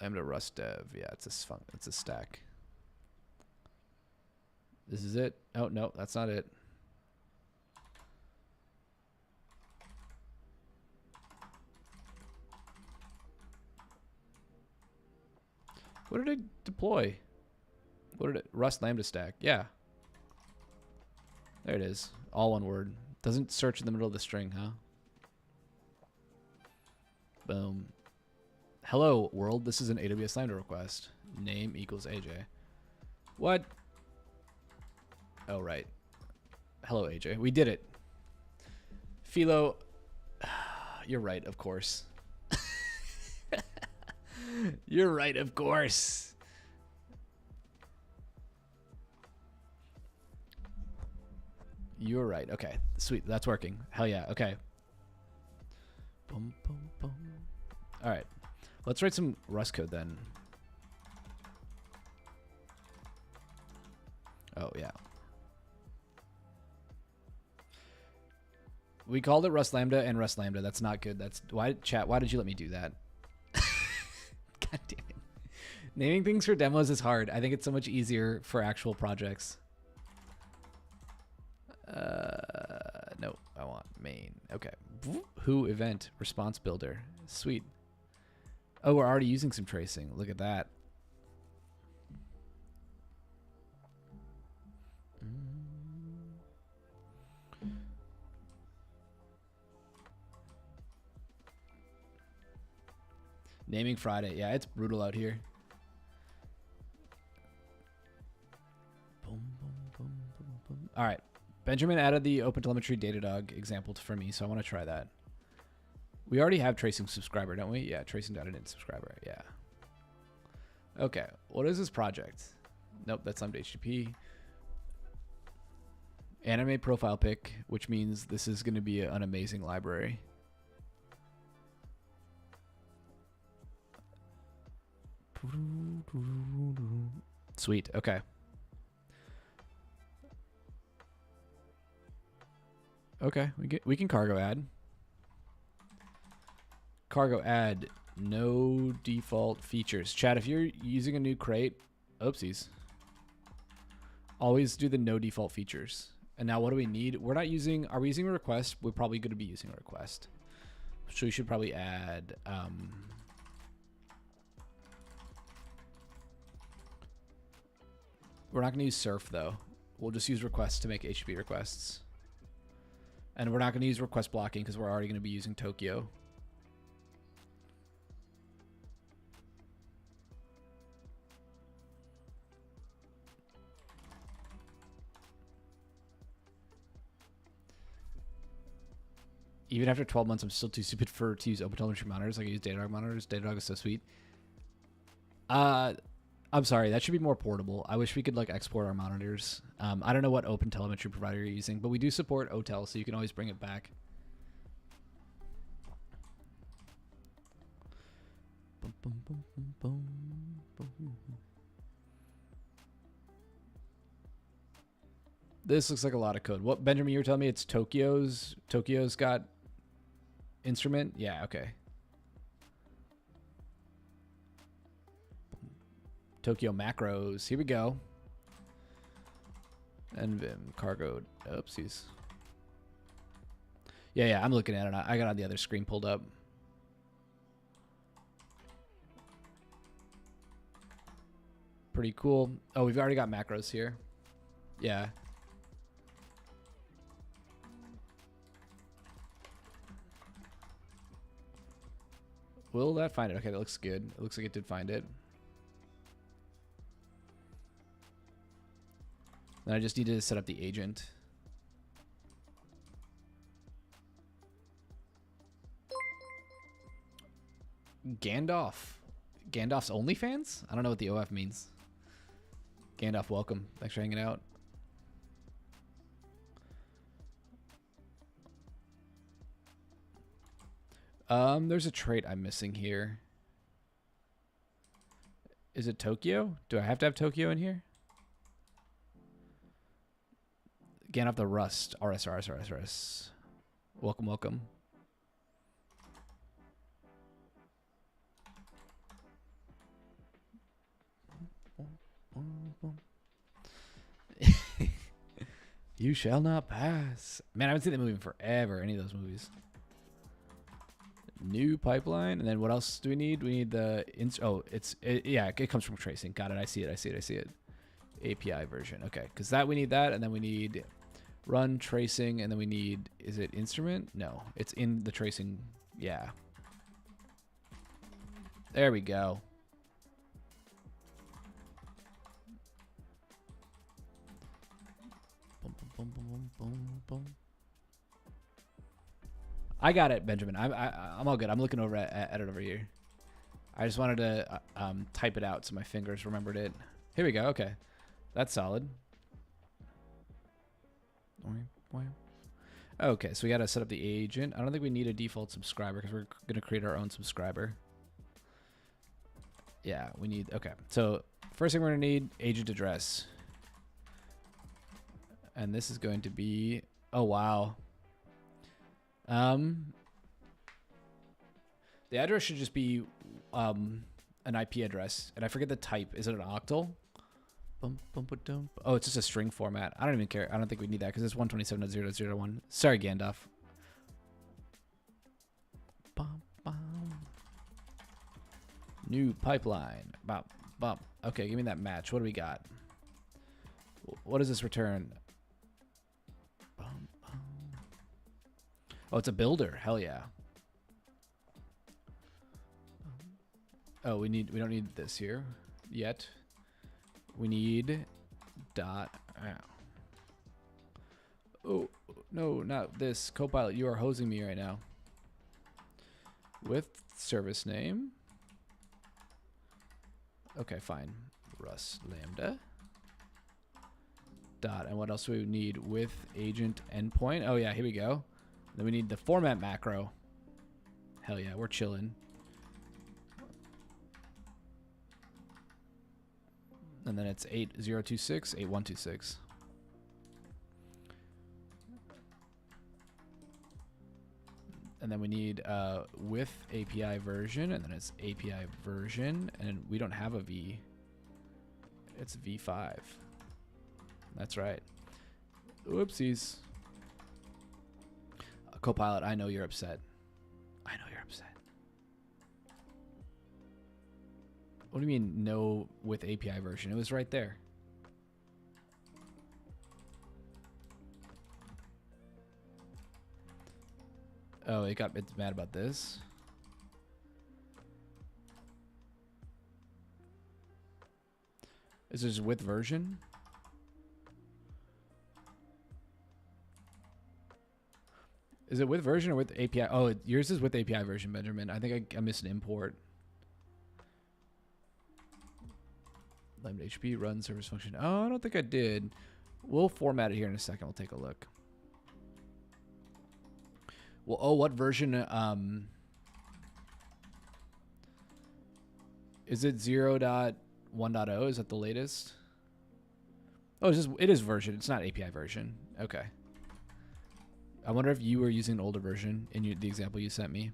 Speaker 1: Lambda Rust dev. Yeah, it's a stack. This is it. Oh, no, that's not it. What did it deploy? What did it? Rust Lambda stack. Yeah. There it is. All one word. Doesn't search in the middle of the string, huh? Boom. Hello, world. This is an AWS Lambda request. Name equals AJ. What? Oh, right. Hello, AJ. We did it. Philo, you're right, of course. You're right, of course. You're right. Okay, sweet. That's working. Hell yeah. Okay. Boom, boom, boom. All right. Let's write some Rust code then. Oh, yeah. We called it Rust Lambda and Rust Lambda. That's not good. That's why, chat, why did you let me do that? God damn it. Naming things for demos is hard. I think it's so much easier for actual projects. No, I want main. Okay. Who event response builder. Sweet. Oh, we're already using some tracing. Look at that. Naming Friday. Yeah, it's brutal out here. Boom, boom, boom, boom, boom. All right. Benjamin added the OpenTelemetry Datadog example for me, so I want to try that. We already have tracing subscriber, don't we? Yeah, tracing data in subscriber. Yeah. Okay. What is this project? Nope, that's Lambda HTTP. Anime profile pic, which means this is going to be an amazing library. Sweet. Okay. Okay, we can cargo add. Cargo add no default features. Chat, if you're using a new crate, oopsies. Always do the no default features. And now what do we need? We're not using, are we using a request? We're probably going to be using a request. So we should probably add, we're not going to use surf though. We'll just use requests to make HTTP requests. And we're not going to use request blocking because we're already going to be using Tokyo. Even after 12 months, I'm still too stupid to use OpenTelemetry monitors. Like I use Datadog monitors. Datadog is so sweet. I'm sorry, that should be more portable. I wish we could like export our monitors. I don't know what OpenTelemetry provider you're using, but we do support OTel, so you can always bring it back. This looks like a lot of code. What, Benjamin, you were telling me it's Tokyo's got instrument? Yeah, okay. Tokyo macros. Here we go. And Vim cargo. Oopsies. Yeah, I'm looking at it. I got on the other screen pulled up. Pretty cool. Oh, we've already got macros here. Yeah. Will that find it? Okay, that looks good. It looks like it did find it. Then I just need to set up the agent. Gandalf. Gandalf's OnlyFans? I don't know what the OF means. Gandalf, welcome. Thanks for hanging out. There's a trait I'm missing here. Is it Tokyo? Do I have to have Tokyo in here? Gandalf the Rust. RS. Welcome, welcome. You shall not pass. Man, I haven't seen that movie in forever. Any of those movies. New pipeline, and then what else do we need? We need the yeah, it comes from tracing. Got it. I see it. API version. Okay, because we need that, and then we need run tracing, and then we need, is it instrument? No, it's in the tracing. Yeah. There we go. Boom, boom, boom, boom, boom. I got it, Benjamin. I'm all good. I'm looking over at it over here. I just wanted to type it out so my fingers remembered it. Here we go. Okay, that's solid. Okay, so we got to set up the agent. I don't think we need a default subscriber because we're going to create our own subscriber. Yeah, we need, okay. So first thing we're going to need, agent address. And this is going to be, oh, wow. The address should just be an IP address. And I forget the type. Is it an octal? Oh, it's just a string format. I don't even care. I don't think we need that because it's 127.0.0.1. Sorry, Gandalf. New pipeline. Okay, give me that match. What do we got? What does this return? Oh, it's a builder. Hell yeah. Oh, we don't need this here yet. We need dot. Oh, no, not this. Copilot, you are hosing me right now. With service name. Okay, fine. Rust Lambda. Dot. And what else do we need? With agent endpoint. Oh, yeah, here we go. Then we need the format macro. Hell yeah, we're chilling. And then it's 8026, 8126. And then we need with API version, and then it's API version, and we don't have a V. It's V5. That's right. Whoopsies. Copilot, I know you're upset. I know you're upset. What do you mean no with API version? It was right there. Oh, it's mad about this. Is this with version? Is it with version or with API? Oh, yours is with API version, Benjamin. I think I missed an import. Lambda HP run service function. Oh, I don't think I did. We'll format it here in a second. We'll take a look. Well, oh, what version? Is it 0.1.0? Is that the latest? Oh, it is version. It's not API version. Okay. I wonder if you were using an older version in the example you sent me.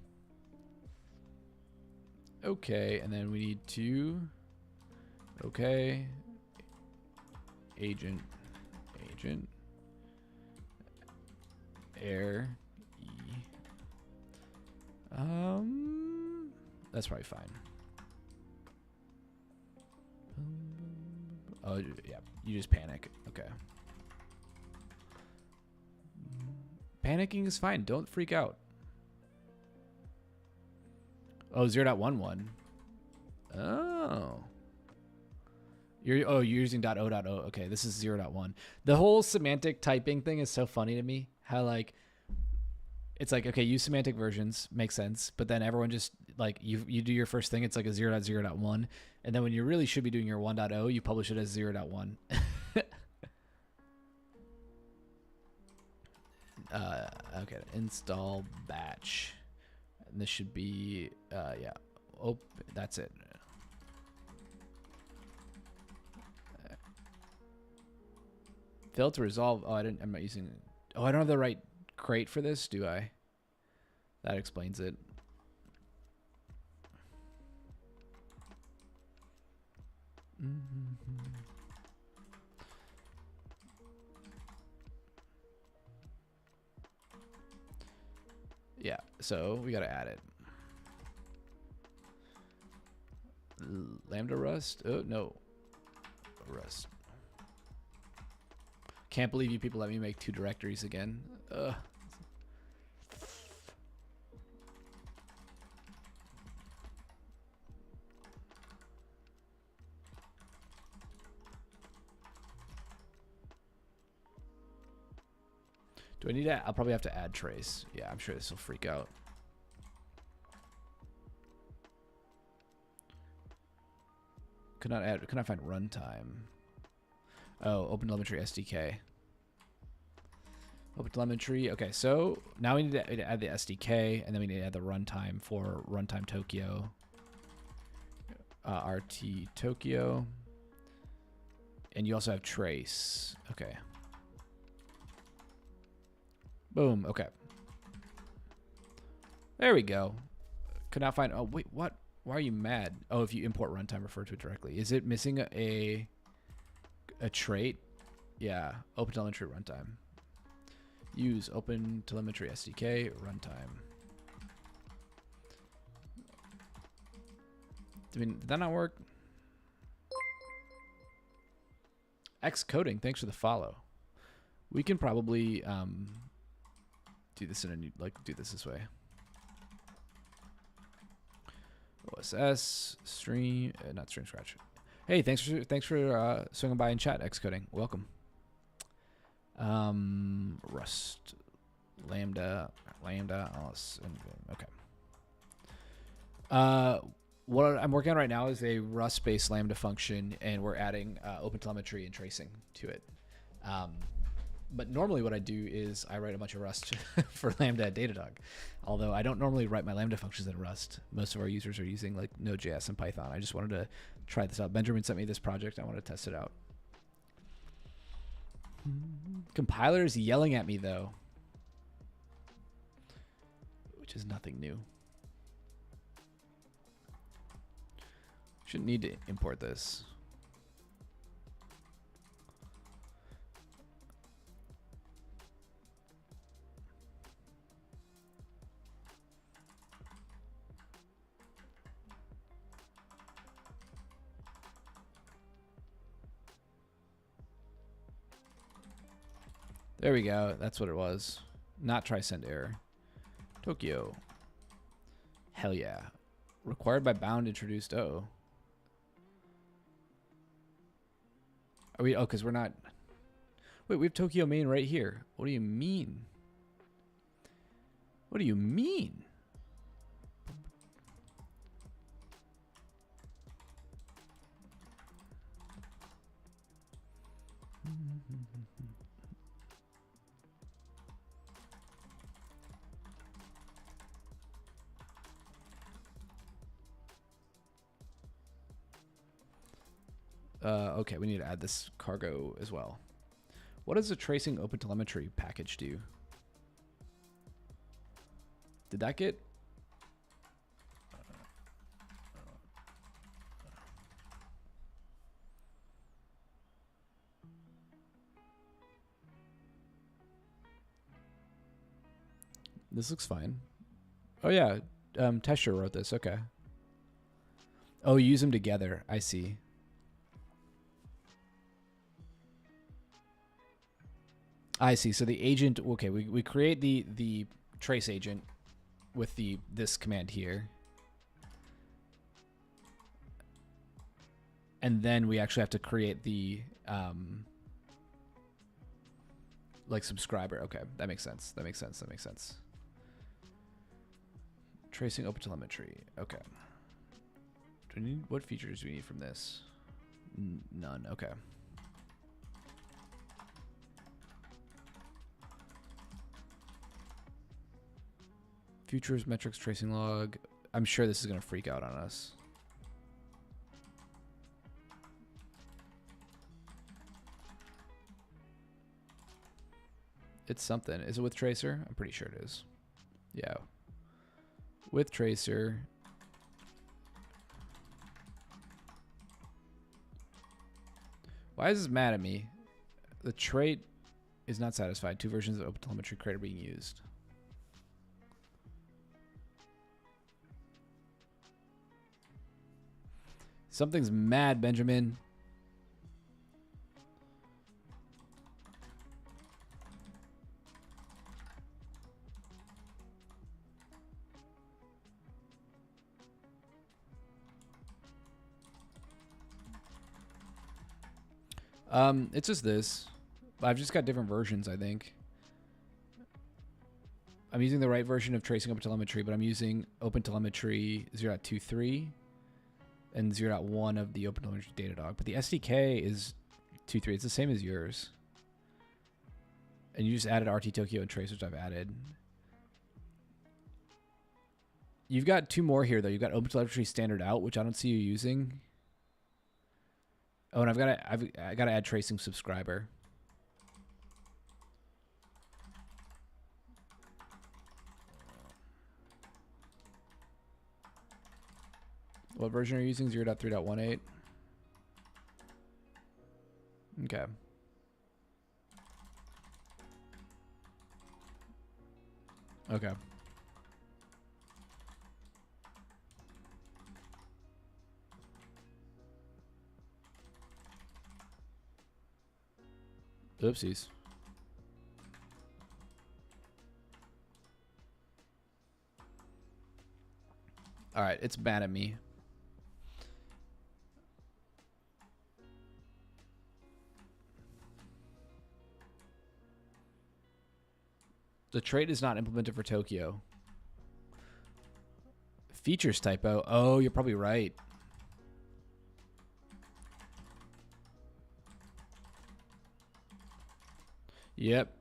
Speaker 1: Okay, and then we need to. Okay. Agent. Air. E. That's probably fine. Oh, yeah. You just panic. Okay. Panicking is fine. Don't freak out. Oh, 0.11. Oh. You're using .0.0. Okay, this is 0.1. The whole semantic typing thing is so funny to me. How like it's like, okay, use semantic versions, makes sense, but then everyone just like you do your first thing, it's like a 0.0.1, and then when you really should be doing your 1.0, you publish it as 0.1. Okay, install batch. And this should be yeah. Oh, that's it. Failed to resolve. Oh, I'm not using. Oh, I don't have the right crate for this, do I? That explains it. Yeah, so we gotta add it. Lambda Rust? Oh, no. Rust. Can't believe you people let me make 2 directories again. Ugh. Do I need to? I'll probably have to add trace. Yeah, I'm sure this will freak out. Could not find runtime. Oh, OpenTelemetry SDK. OpenTelemetry. Okay, so now we need to add the SDK, and then we need to add the runtime for runtime Tokyo. RT Tokyo. And you also have trace. Okay. Boom. Okay. There we go. Could not find. Oh, wait, what? Why are you mad? Oh, if you import runtime, refer to it directly. Is it missing a trait? Yeah. OpenTelemetry runtime. Use OpenTelemetry SDK runtime. I mean, did that not work? Xcoding, thanks for the follow. We can probably do this in a new, do this way. OSS stream, not stream scratch. Hey, thanks for swinging by in chat. Xcoding, welcome. Rust, Lambda. Okay. What I'm working on right now is a Rust-based Lambda function, and we're adding OpenTelemetry and tracing to it. But normally what I do is I write a bunch of Rust for Lambda at Datadog. Although I don't normally write my Lambda functions in Rust. Most of our users are using like Node.js and Python. I just wanted to try this out. Benjamin sent me this project. I want to test it out. Compiler's yelling at me though, which is nothing new. Shouldn't need to import this. There we go. That's what it was. Not try send error. Tokyo. Hell yeah. Required by bound introduced. Oh. Are we? Oh, because we're not. Wait, we have Tokyo main right here. What do you mean? What do you mean? Okay, we need to add this cargo as well. What does the tracing OpenTelemetry package do? Did that get... This looks fine. Oh yeah, Tesher wrote this, okay. Oh, use them together, I see. I see. So the agent, okay, we create the trace agent with this command here. And then we actually have to create the like subscriber. Okay, that makes sense. That makes sense. That makes sense. Tracing OpenTelemetry. Okay. Do we need, what features do we need from this? None. Okay. Futures, metrics, tracing log. I'm sure this is going to freak out on us. It's something. Is it with tracer? I'm pretty sure it is. Yeah. With tracer. Why is this mad at me? The trait is not satisfied. 2 versions of OpenTelemetry crate are being used. Something's mad, Benjamin. It's just this. I've just got different versions, I think. I'm using the right version of tracing OpenTelemetry, but I'm using OpenTelemetry 0.23 and 0.1 of the OpenTelemetry Datadog. But the SDK is 2.3. It's the same as yours. And you just added RT Tokyo and Trace, which I've added. You've got 2 more here, though. You've got OpenTelemetry Standard Out, which I don't see you using. Oh, and I gotta add tracing subscriber. What version are you using? 0.3.18. Okay. Okay. Oopsies. All right, it's mad at me. The trait is not implemented for Tokyo. Features typo. Oh, you're probably right. Yep.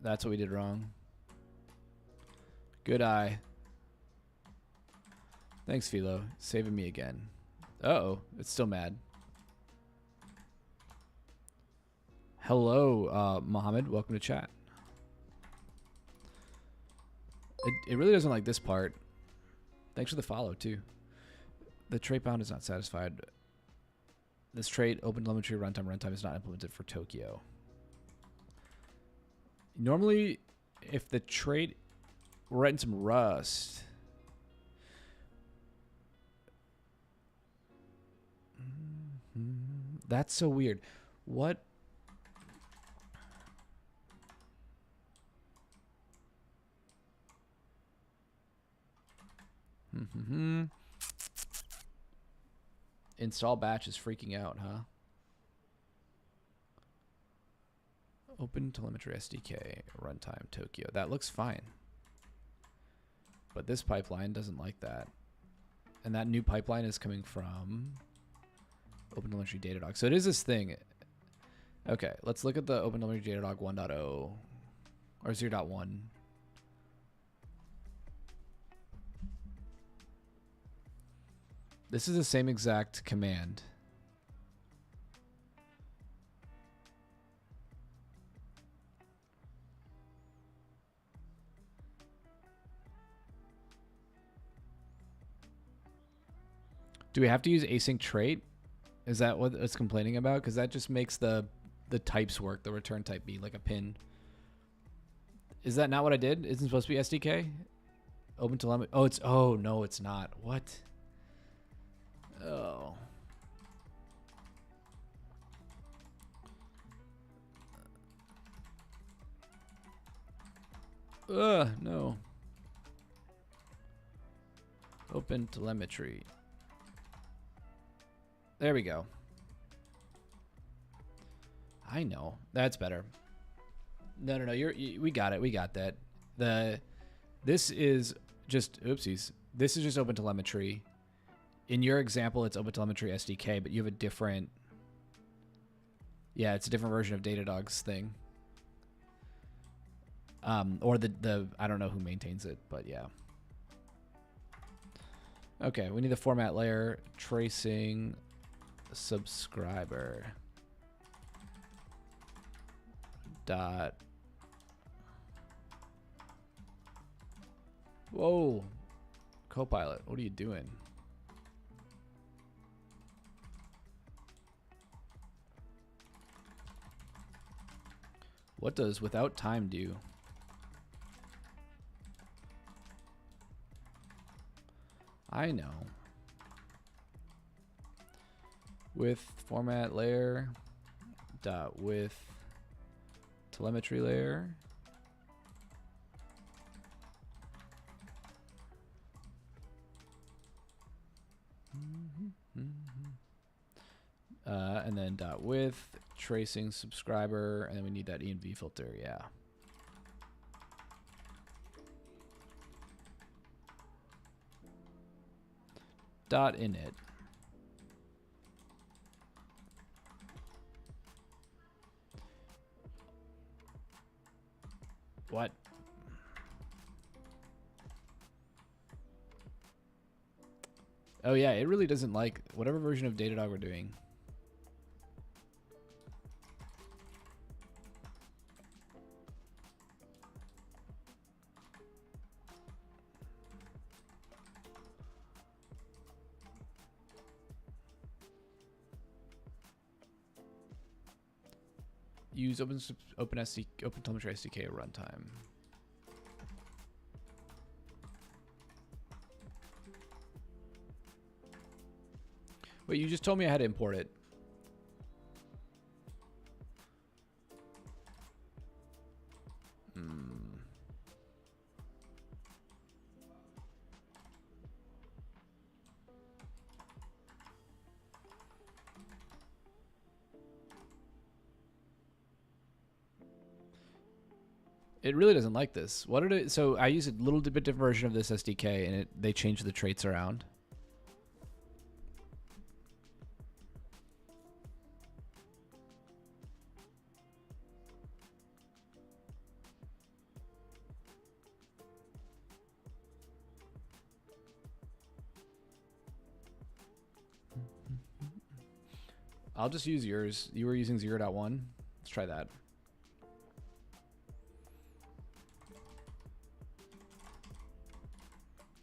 Speaker 1: That's what we did wrong. Good eye. Thanks, Philo. Saving me again. Uh-oh. It's still mad. Hello, Mohammed. Welcome to chat. It really doesn't like this part. Thanks for the follow, too. The trait bound is not satisfied. This trait, OpenTelemetry runtime is not implemented for Tokyo. Normally, if the trait... We're writing some Rust. That's so weird. What... Install batch is freaking out, huh? OpenTelemetry SDK, runtime Tokyo. That looks fine. But this pipeline doesn't like that. And that new pipeline is coming from OpenTelemetry Datadog. So it is this thing. Okay, let's look at the OpenTelemetry Datadog 1.0 or 0.1. This is the same exact command. Do we have to use async trait? Is that what it's complaining about? Because that just makes the types work, the return type be like a pin. Is that not what I did? Isn't it supposed to be SDK? OpenTelemetry. Oh, it's... Oh, no, it's not. What? Oh. No. OpenTelemetry. There we go. I know. That's better. No. We got it. We got that. This is just... Oopsies. This is just OpenTelemetry. In your example, it's OpenTelemetry SDK, but you have a different... Yeah, it's a different version of Datadog's thing. Or the I don't know who maintains it, but yeah. Okay, we need the format layer, tracing subscriber dot Whoa. Copilot, what are you doing? What does without time do? I know. With format layer dot with telemetry layer. And then dot with tracing subscriber, and then we need that env filter. Yeah. Dot init. What? Oh yeah, it really doesn't like whatever version of Datadog we're doing. Use OpenTelemetry SDK at runtime. Wait, you just told me I had to import it. It really doesn't like this. What did it? So I use a little bit different version of this SDK, and they changed the traits around. I'll just use yours. You were using 0.1. Let's try that.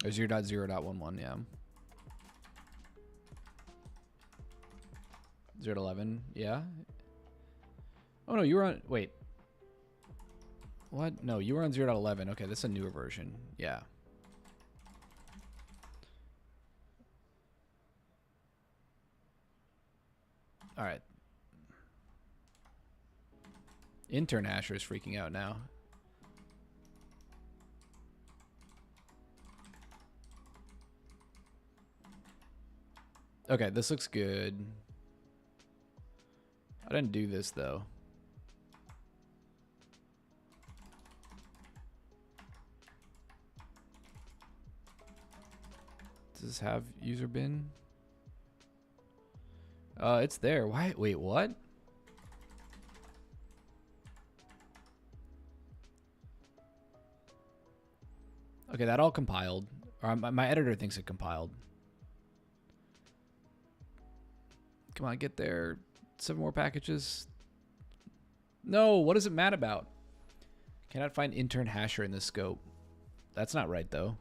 Speaker 1: Or 0.0.11, yeah. 0.11, yeah. Oh no, you were on, wait. What? No, you were on 0.11. Okay, this is a newer version. Yeah. All right. Intern Asher is freaking out now. Okay, this looks good. I didn't do this though. Does this have user bin? It's there. Why? Wait, what? Okay, that all compiled. Or my editor thinks it compiled. Come on, get there. 7 more packages. No, what is it mad about? Cannot find intern hasher in the scope. That's not right, though.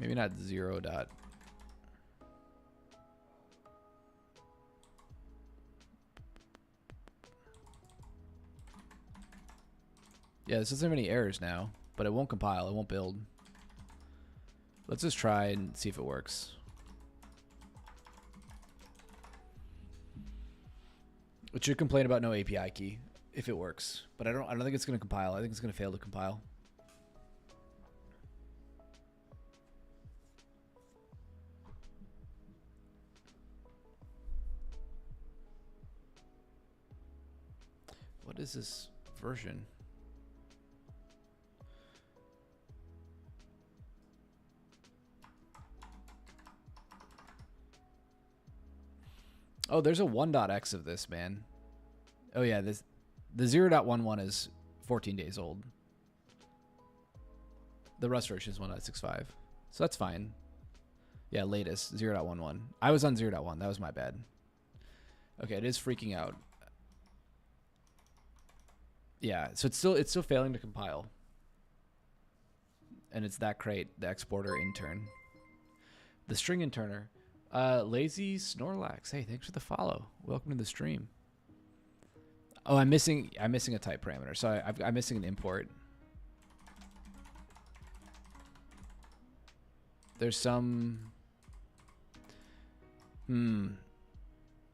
Speaker 1: Maybe not 0 dot. Yeah, this doesn't have any errors now, but it won't compile. It won't build. Let's just try and see if it works. It should complain about no API key if it works, but I don't think it's going to compile. I think it's going to fail to compile. What is this version? Oh, there's a 1.x of this, man. Oh yeah, the 0.11 is 14 days old. The Rust version is 1.65, so that's fine. Yeah, latest 0.11. I was on 0.1. That was my bad. Okay, it is freaking out. Yeah, so it's still failing to compile. And it's that crate, the exporter intern. The string interner. Lazy Snorlax. Hey, thanks for the follow. Welcome to the stream. Oh, I'm missing a type parameter. So I'm missing an import. There's some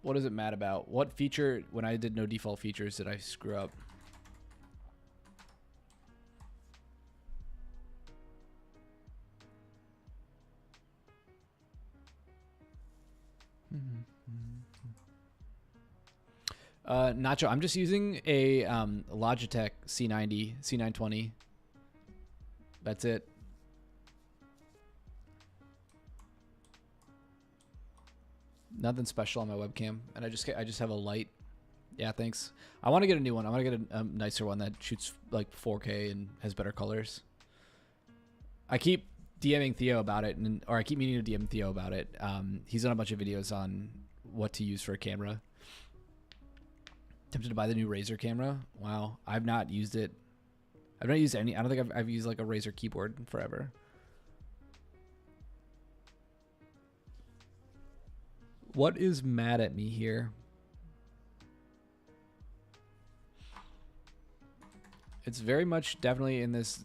Speaker 1: what is it mad about? What feature when I did no default features did I screw up? Nacho, I'm just using a Logitech C90, C920. That's it. Nothing special on my webcam, and I just have a light. Yeah, thanks. I want to get a new one. I want to get a nicer one that shoots like 4K and has better colors. I keep DMing Theo about it, or I keep meaning to DM Theo about it. He's done a bunch of videos on what to use for a camera. Tempted to buy the new Razer camera. Wow, I've not used it. I've not used any. I don't think I've used like a Razer keyboard in forever. What is mad at me here? It's very much definitely in this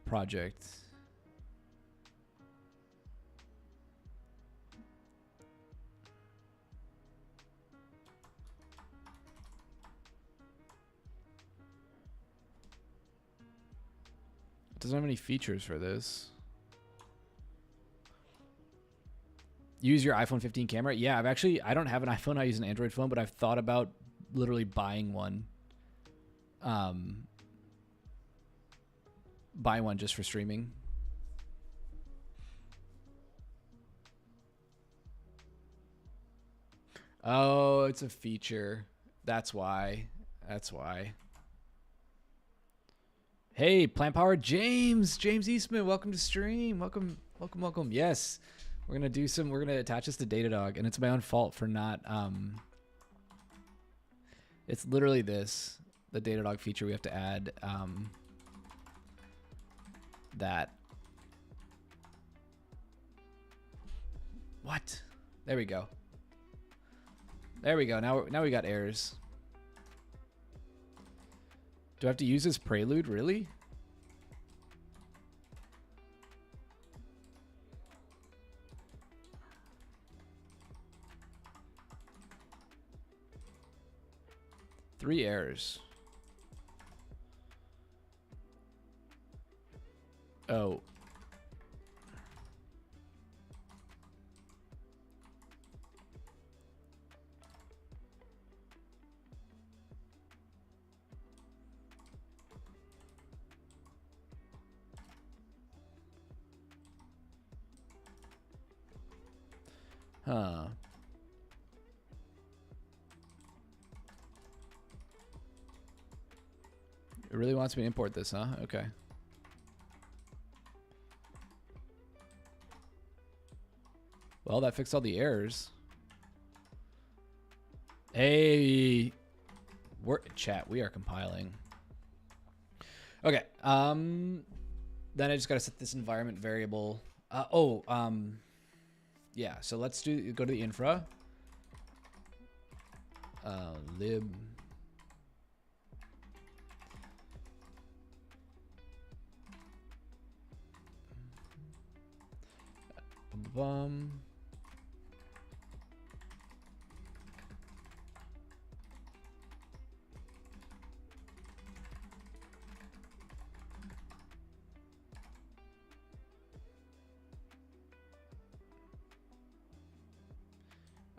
Speaker 1: project. It doesn't have any features for this. Use your iPhone 15 camera? Yeah, I don't have an iPhone. I use an Android phone, but I've thought about literally buying one. Buy one just for streaming. Oh, it's a feature. That's why. That's why. Hey, Plant Power James Eastman, welcome to stream. Welcome. Yes. We're going to attach this to Datadog, and it's my own fault for not, it's literally this, the Datadog feature we have to add, that. What? There we go. There we go. Now we got errors. Do I have to use this prelude? Really? Three errors. Oh. Huh. It really wants me to import this, huh? Okay. Well, that fixed all the errors. Hey, chat. We are compiling. Okay. Then I just gotta set this environment variable. Yeah. So let's go to the infra. Lib.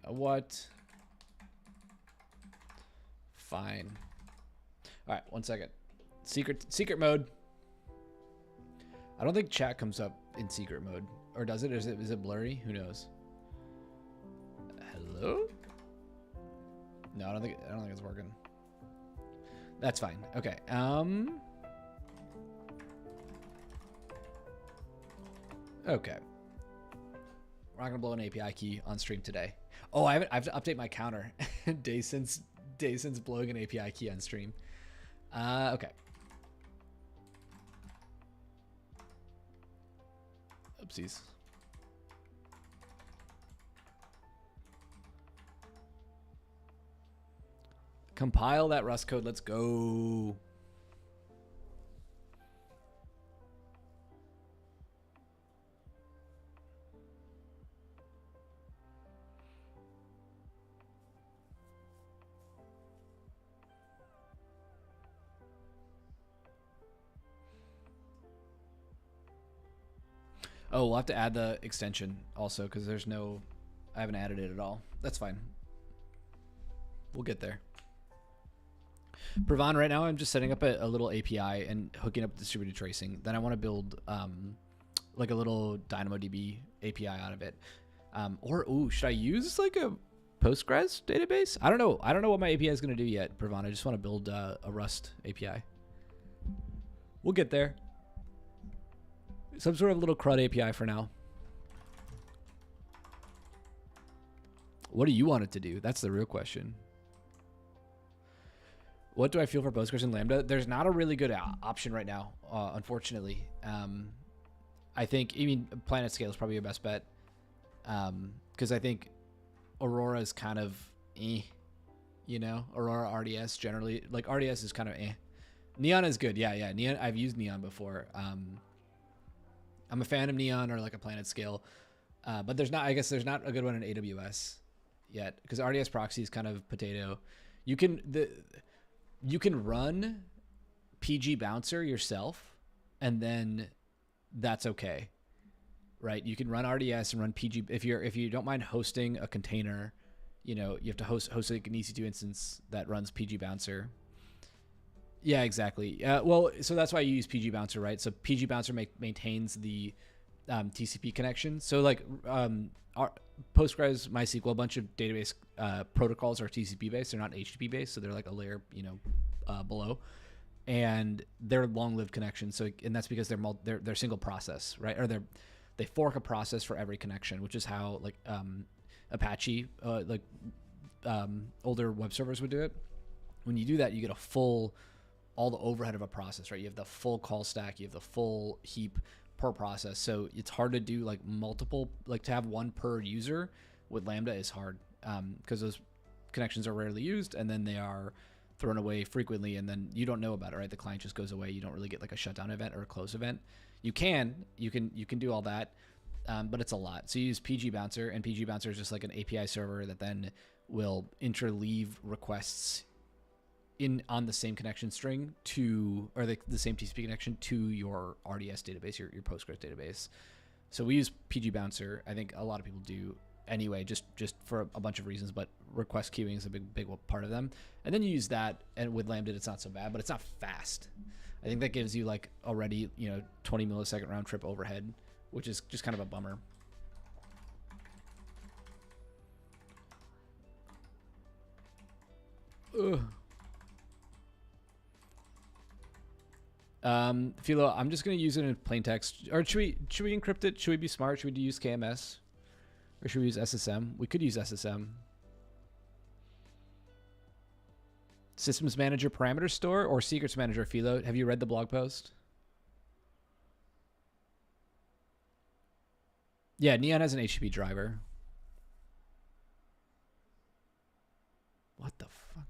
Speaker 1: What? Fine. All right, 1 second. Secret mode. I don't think chat comes up in secret mode, or does it? Is it blurry? Who knows? Hello? No, I don't think it's working. That's fine. Okay. Okay. We're not gonna blow an API key on stream today. Oh, I have to update my counter. day since blowing an API key on stream. Okay. Oopsies. Compile that Rust code. Let's go. Oh, we'll have to add the extension also because there's no, I haven't added it at all. That's fine. We'll get there. Pravan, right now I'm just setting up a little API and hooking up distributed tracing. Then I want to build like a little DynamoDB API out of it. Ooh, should I use like a Postgres database? I don't know. I don't know what my API is going to do yet, Pravan. I just want to build a Rust API. We'll get there. Some sort of little CRUD API for now. What do you want it to do? That's the real question. What do I feel for Postgres and Lambda? There's not a really good option right now, unfortunately. I think, Planet Scale is probably your best bet. Because I think Aurora is kind of Aurora RDS generally, like RDS is kind of Neon is good. Yeah. Neon, I've used Neon before. I'm a fan of Neon or like a Planet Scale. But I guess there's not a good one in AWS yet because RDS proxy is kind of potato. You can run PG Bouncer yourself, and then that's okay, right? You can run RDS and run PG if you don't mind hosting a container. You have to host like an EC2 instance that runs PG Bouncer. Yeah, exactly. Well, so that's why you use PG Bouncer, right? So PG Bouncer maintains the TCP connection. So like Postgres, MySQL, a bunch of database protocols are TCP based. They're not HTTP based, so they're like a layer, below, and they're long-lived connections. So, and that's because they're single process, right? Or they fork a process for every connection, which is how like Apache, older web servers would do it. When you do that, you get all the overhead of a process, right? You have the full call stack, you have the full heap per process. So it's hard to do like multiple, like to have one per user with Lambda is hard because those connections are rarely used and then they are thrown away frequently and then you don't know about it, right? The client just goes away. You don't really get like a shutdown event or a close event. You can do all that, but it's a lot. So you use PG Bouncer, and PG Bouncer is just like an API server that then will interleave requests on the same connection string or the same TCP connection to your RDS database, your Postgres database. So we use PG Bouncer. I think a lot of people do anyway, just for a bunch of reasons, but request queuing is a big part of them. And then you use that, and with Lambda, it's not so bad, but it's not fast. I think that gives you like already, 20 millisecond round trip overhead, which is just kind of a bummer. Ugh. Philo, I'm just going to use it in plain text. Or should we encrypt it? Should we be smart? Should we use KMS? Or should we use SSM? We could use SSM. Systems Manager Parameter Store or Secrets Manager, Philo? Have you read the blog post? Yeah, Neon has an HTTP driver. What the fuck?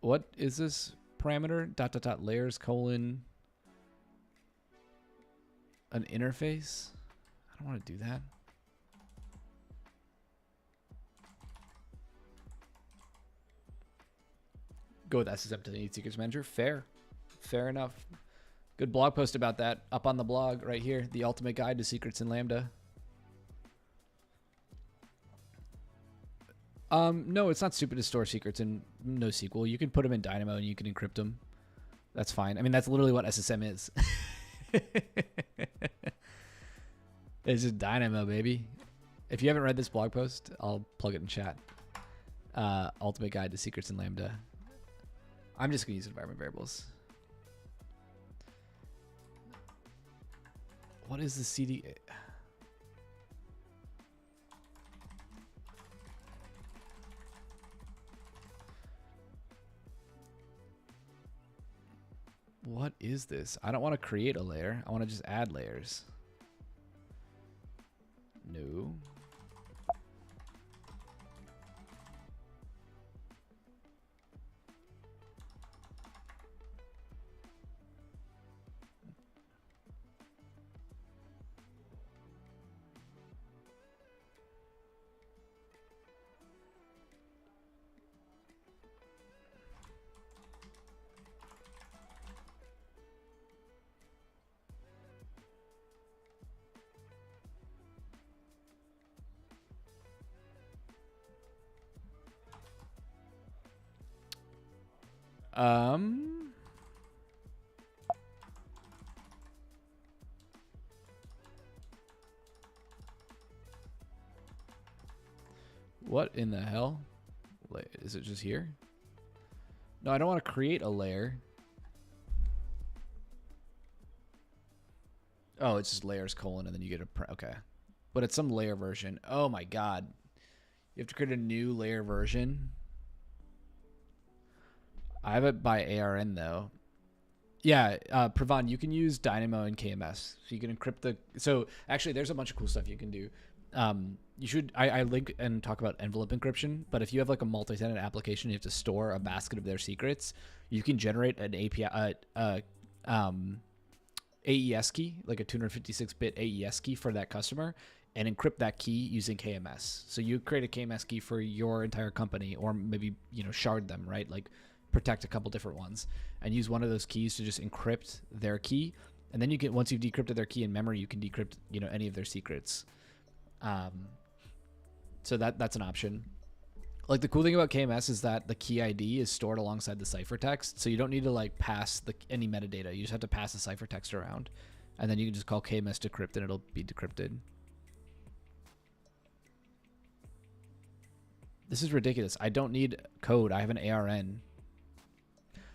Speaker 1: What is this parameter? ... layers : an interface? I don't want to do that. Go with SSM to the need Secrets Manager. Fair enough. Good blog post about that up on the blog right here. The ultimate guide to secrets in Lambda. No, it's not stupid to store secrets in NoSQL. You can put them in Dynamo and you can encrypt them. That's fine. I mean, that's literally what SSM is. It's just Dynamo, baby. If you haven't read this blog post, I'll plug it in chat. Ultimate guide to secrets in Lambda. I'm just going to use environment variables. What is the CD? What is this? I don't want to create a layer. I want to just add layers. No. What in the hell? Is it just here? No, I don't want to create a layer. Oh, it's just layers : and then you get a okay. But it's some layer version. Oh my god. You have to create a new layer version. I have it by ARN though. Yeah, Pravan, you can use Dynamo and KMS. So you can encrypt the... So actually, there's a bunch of cool stuff you can do. You should... I link and talk about envelope encryption, but if you have like a multi-tenant application, you have to store a basket of their secrets, you can generate an API... AES key, like a 256-bit AES key for that customer, and encrypt that key using KMS. So you create a KMS key for your entire company, or maybe, you know, shard them, right? Like protect a couple different ones and use one of those keys to just encrypt their key. And then you get, once you've decrypted their key in memory, you can decrypt, you know, any of their secrets. So that's an option. Like the cool thing about KMS is that the key ID is stored alongside the ciphertext. So you don't need to like pass any metadata. You just have to pass the ciphertext around, and then you can just call KMS decrypt and it'll be decrypted. This is ridiculous. I don't need code. I have an ARN.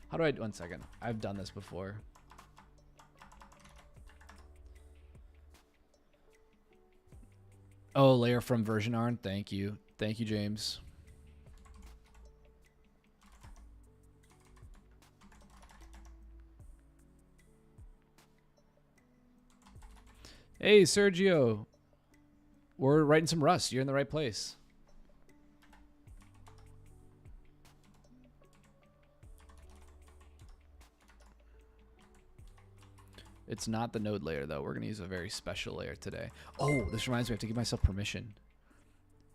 Speaker 1: How do I... One second. I've done this before. Oh, layer from version ARN. Thank you. Thank you, James. Hey, Sergio. We're writing some Rust. You're in the right place. It's not the node layer, though. We're going to use a very special layer today. Oh, this reminds me. I have to give myself permission.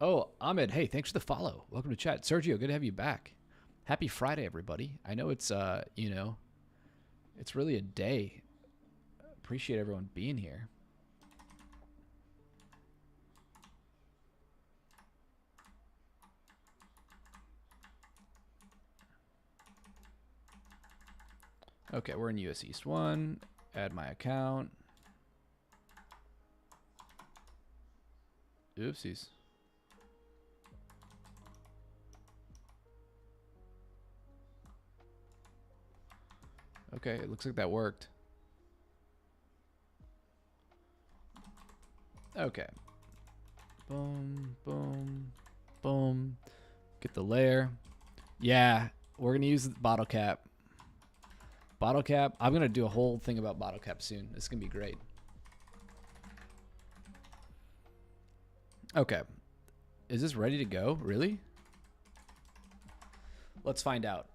Speaker 1: Oh, Ahmed. Hey, thanks for the follow. Welcome to chat. Sergio, good to have you back. Happy Friday, everybody. I know it's, you know, it's really a day. Appreciate everyone being here. Okay, we're in US East 1. Add my account. Oopsies. Okay, it looks like that worked. Okay. Boom, boom, boom. Get the layer. Yeah, we're going to use bottle cap. Bottle cap. I'm going to do a whole thing about bottle cap soon. This is going to be great. Okay. Is this ready to go? Really? Let's find out.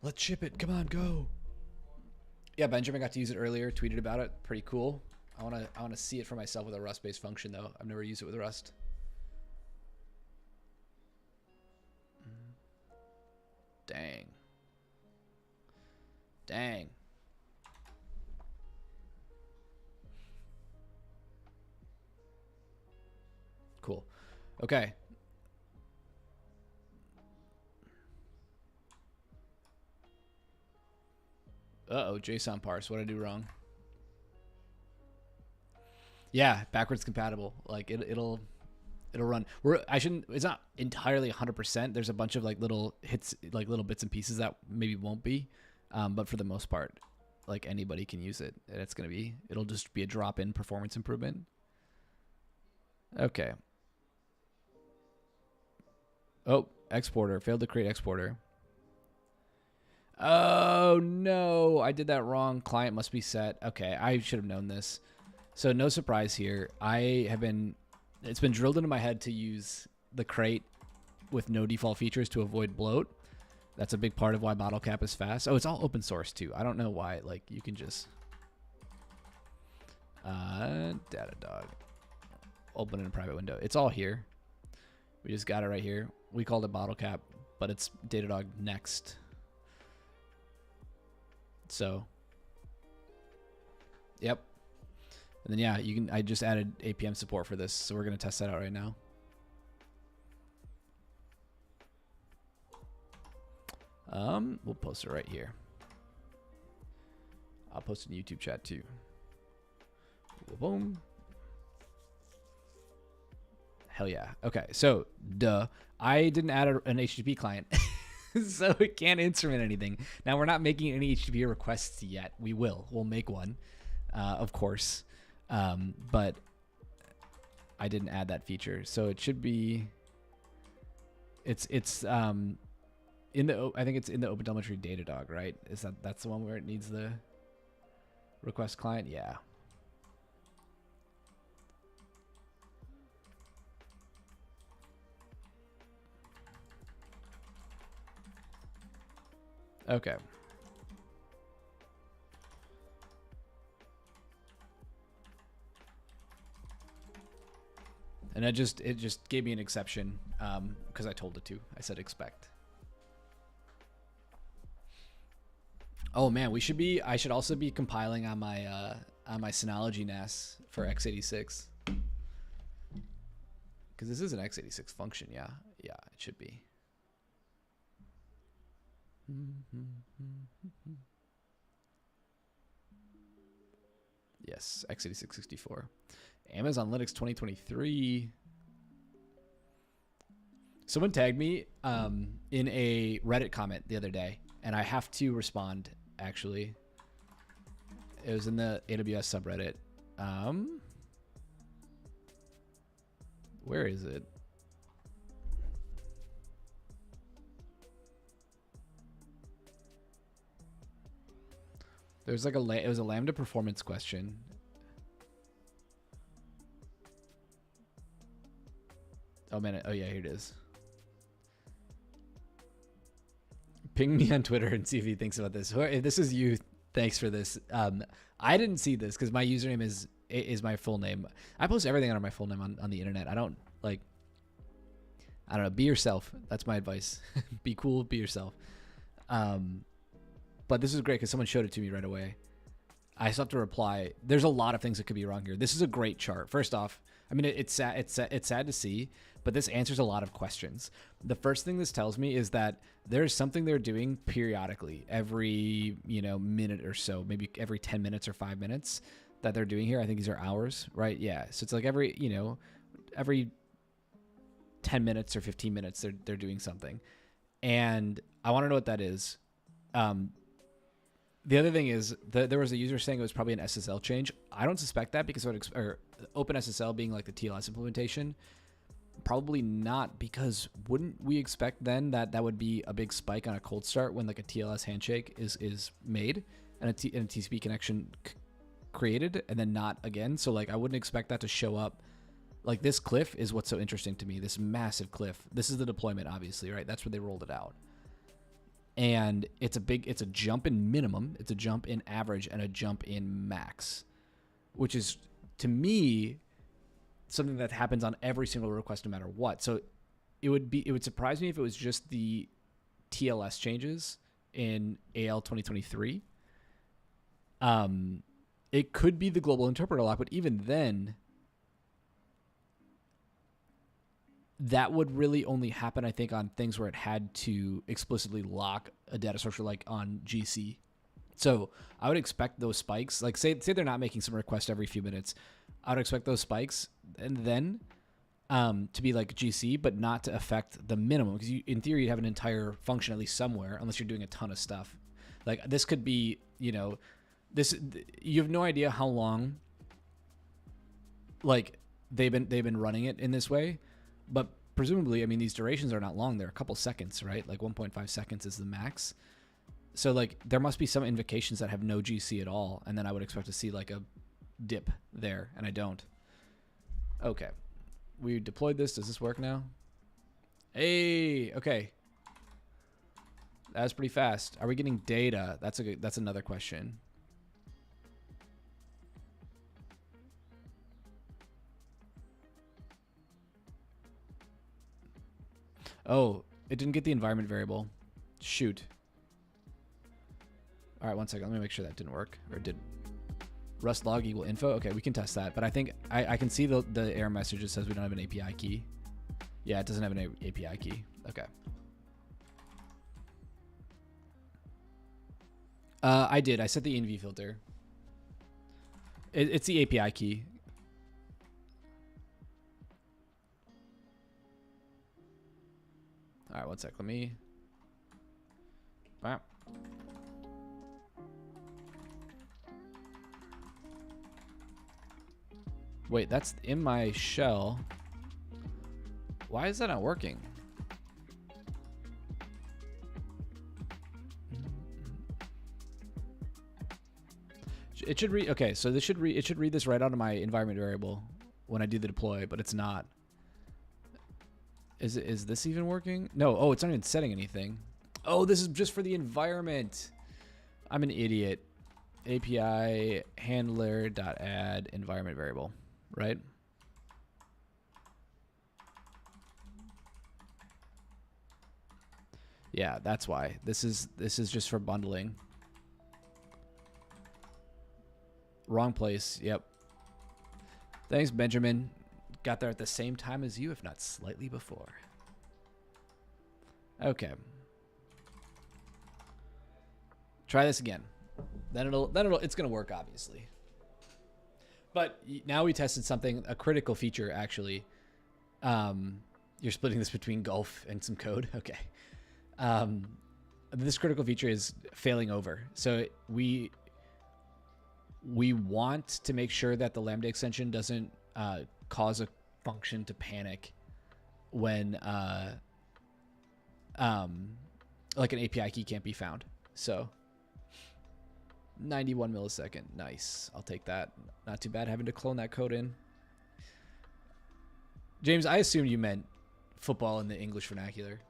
Speaker 1: Let's ship it. Come on, go. Yeah, Benjamin got to use it earlier, tweeted about it. Pretty cool. I want to see it for myself with a Rust-based function, though. I've never used it with Rust. Dang. Dang. Cool. Okay. Uh-oh, JSON parse. What did I do wrong? Yeah, backwards compatible. Like it'll run. It's not entirely 100%. There's a bunch of like little hits, like little bits and pieces that maybe won't be, but for the most part, like anybody can use it, and it'll just be a drop-in performance improvement. Okay. Oh, exporter failed to create exporter. Oh no, I did that wrong. Client must be set. Okay, I should have known this. So no surprise here. It's been drilled into my head to use the crate with no default features to avoid bloat. That's a big part of why bottle cap is fast. Oh, it's all open source too. I don't know why. Like you can just Datadog. Open in a private window. It's all here. We just got it right here. We called it bottle cap, but it's Datadog next. So, yep. And then yeah, I just added APM support for this, so we're gonna test that out right now. We'll post it right here. I'll post it in YouTube chat too. Boom. Hell yeah. Okay, so I didn't add an HTTP client. So it can't instrument anything. Now we're not making any HTTP requests yet. We'll make one, of course. But I didn't add that feature. So it should be, I think it's in the OpenTelemetry Datadog, right? That's the one where it needs the request client? Yeah. Okay. And it just gave me an exception because I told it to. I said expect. Oh man, I should also be compiling on my Synology NAS for x86. Because this is an x86 function, yeah. Yeah, it should be. Yes, x86-64. Amazon Linux 2023. Someone tagged me in a Reddit comment the other day, and I have to respond, actually. It was in the AWS subreddit. Where is it? There's like it was a Lambda performance question. Oh man, oh yeah, here it is. Ping me on Twitter and see if he thinks about this. If this is you, thanks for this. I didn't see this because my username is my full name. I post everything under my full name on the internet. I don't know. Be yourself. That's my advice. Be cool. Be yourself. But this is great because someone showed it to me right away. I still have to reply. There's a lot of things that could be wrong here. This is a great chart. First off, I mean, it's sad to see, but this answers a lot of questions. The first thing this tells me is that there's something they're doing periodically, every minute or so, maybe every 10 minutes or 5 minutes that they're doing here. I think these are hours, right? Yeah. So it's like every 10 minutes or 15 minutes they're doing something, and I want to know what that is. The other thing is there was a user saying it was probably an SSL change. I don't suspect that because OpenSSL being like the TLS implementation, probably not, because wouldn't we expect then that would be a big spike on a cold start when like a TLS handshake is made and a TCP connection created and then not again. So like I wouldn't expect that to show up. Like this cliff is what's so interesting to me. This massive cliff. This is the deployment, obviously, right? That's where they rolled it out. And it's a jump in minimum, it's a jump in average, and a jump in max, which is, to me, something that happens on every single request no matter what. So it would surprise me if it was just the TLS changes in AL 2023. It could be the global interpreter lock, but even then, that would really only happen, I think, on things where it had to explicitly lock a data structure, like on GC. So I would expect those spikes, like say they're not making some request every few minutes. I would expect those spikes and then to be like GC, but not to affect the minimum, because in theory you'd have an entire function at least somewhere, unless you're doing a ton of stuff. Like this could be, you know, this, you have no idea how long like they've been running it in this way, but presumably, I mean, these durations are not long. They're a couple seconds, right? Like 1.5 seconds is the max. So like there must be some invocations that have no GC at all, and then I would expect to see like a dip there, and I don't. Okay, we deployed this. Does this work now? Hey, okay, that's pretty fast. Are we getting data? That's another question. Oh, it didn't get the environment variable. Shoot. All right, one second. Let me make sure that didn't work. Or did Rust log equal info? Okay, we can test that. But I think I can see the error message that says we don't have an API key. Yeah, it doesn't have an API key. Okay. I did. I set the env filter. It's the API key. All right, one sec. Let me. Wow. Wait, that's in my shell. Why is that not working? It should read. Okay, so this should read. It should read this right out of my environment variable when I do the deploy, but it's not. Is this even working? No. Oh, it's not even setting anything. Oh, this is just for the environment. I'm an idiot. API handler.add environment variable, right? Yeah, that's why. This is just for bundling. Wrong place. Yep. Thanks, Benjamin. Got there at the same time as you, if not slightly before. Okay. Try this again. Then it's gonna work, obviously. But now we tested something, a critical feature actually. You're splitting this between Gulf and some code. Okay. This critical feature is failing over. So we want to make sure that the Lambda extension doesn't cause a function to panic when like an API key can't be found. So 91 millisecond. Nice. I'll take that. Not too bad having to clone that code in. James, I assumed you meant football in the English vernacular.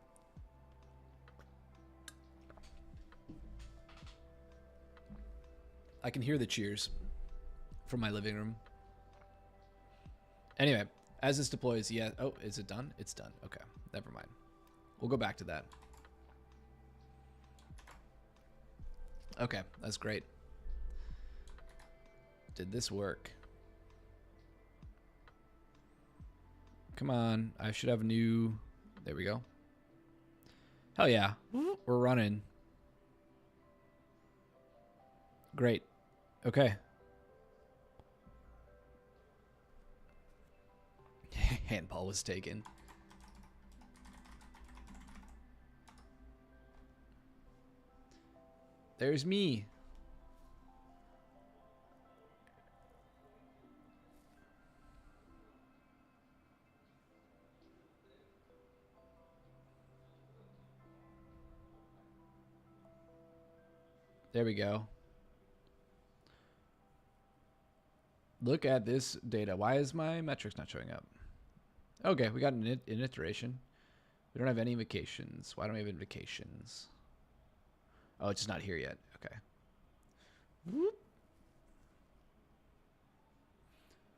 Speaker 1: I can hear the cheers from my living room. Anyway, as this deploys, yeah. Oh, is it done? It's done. Okay, never mind. We'll go back to that. Okay, that's great. Did this work? Come on, I should have a new... There we go. Hell yeah, we're running. Great. Okay. Handball was taken. There's me. There we go. Look at this data. Why is my metrics not showing up? Okay, we got an iteration. We don't have any invocations. Why don't we have invocations? Oh, it's just not here yet. Okay. Whoop.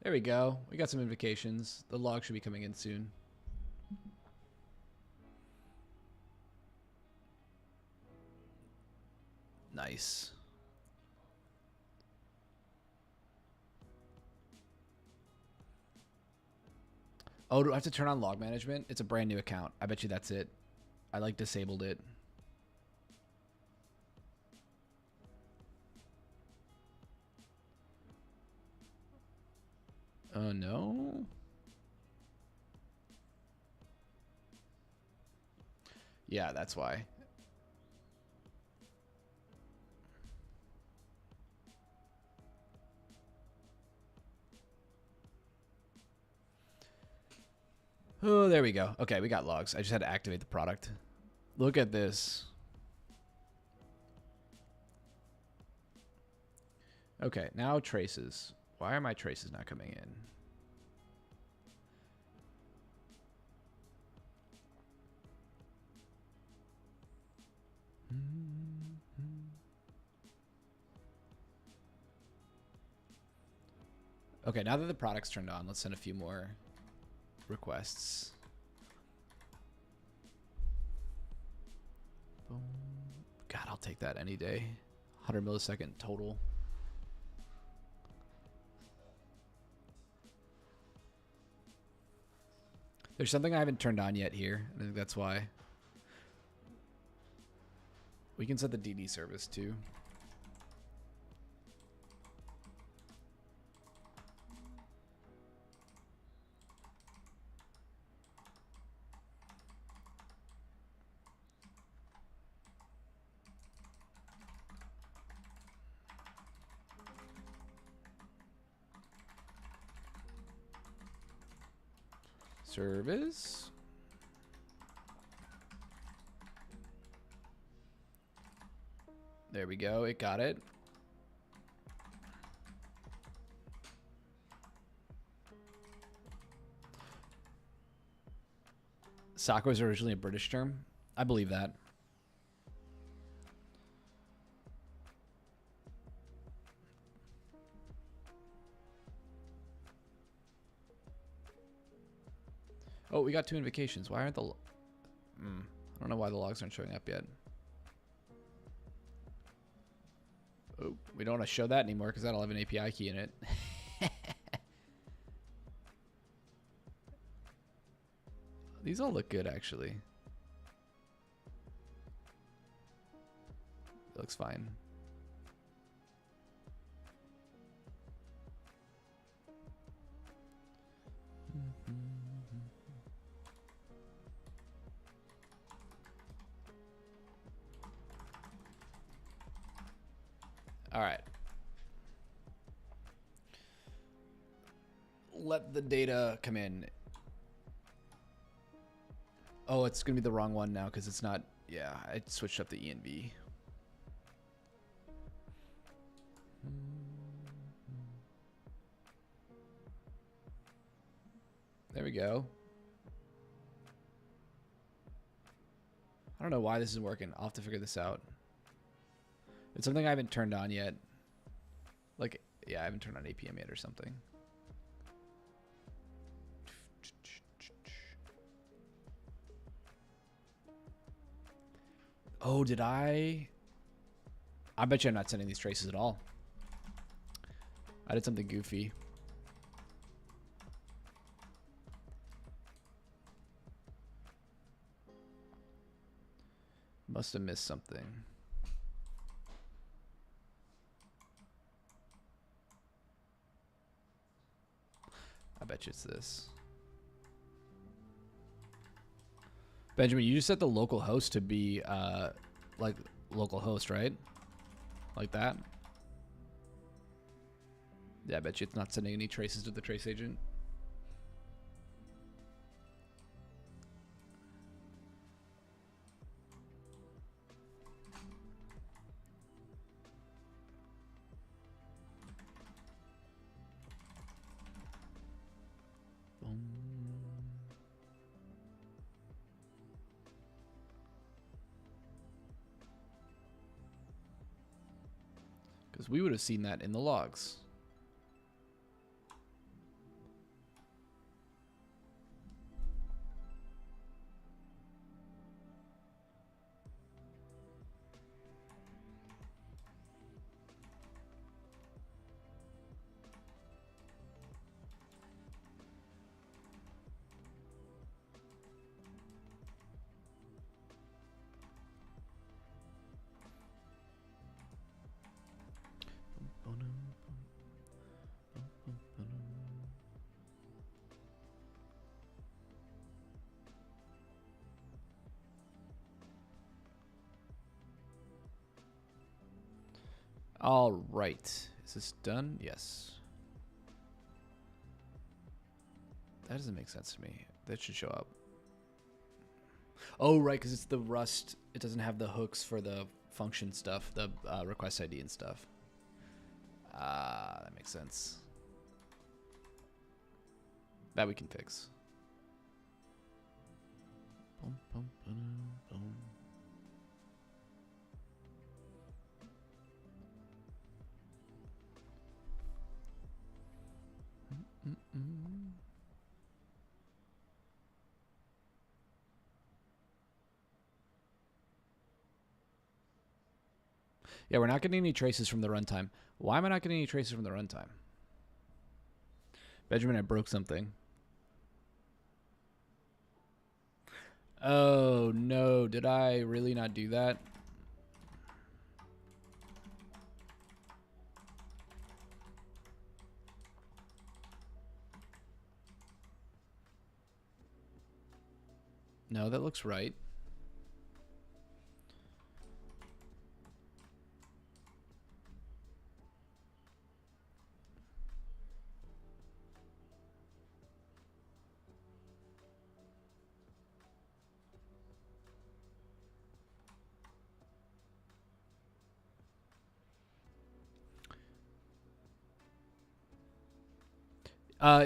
Speaker 1: There we go. We got some invocations. The log should be coming in soon. Nice. Oh, do I have to turn on log management? It's a brand new account. I bet you that's it. I like disabled it. Oh, no. Yeah, that's why. Oh, there we go. Okay, we got logs. I just had to activate the product. Look at this. Okay, now traces. Why are my traces not coming in? Okay, now that the product's turned on, let's send a few more requests. Boom. God, I'll take that any day. 100 millisecond total. There's something I haven't turned on yet here. I think that's why. We can set the DD service too. Service. There we go. It got it. Soccer was originally a British term. I believe that. Oh, we got 2 invocations. Why aren't the... I don't know why the logs aren't showing up yet. Oh, we don't want to show that anymore because that'll have an API key in it. These all look good, actually. It looks fine. All right. Let the data come in. Oh, it's going to be the wrong one now because it's not... Yeah, I switched up the ENV. There we go. I don't know why this isn't working. I'll have to figure this out. It's something I haven't turned on yet. Like, yeah, I haven't turned on APM yet or something. Oh, did I? I bet you I'm not sending these traces at all. I did something goofy. Must have missed something. I bet you it's this. Benjamin, you just set the local host to be like local host, right? Like that? Yeah, I bet you it's not sending any traces to the trace agent. Because we would have seen that in the logs. All right. Is this done? Yes. That doesn't make sense to me. That should show up. Oh, right, because it's the Rust. It doesn't have the hooks for the function stuff, the request ID and stuff. Ah, that makes sense. That we can fix. Boom, boom, boom, boom. Yeah, we're not getting any traces from the runtime. Why am I not getting any traces from the runtime? Benjamin, I broke something. Oh, no. Did I really not do that? No, that looks right.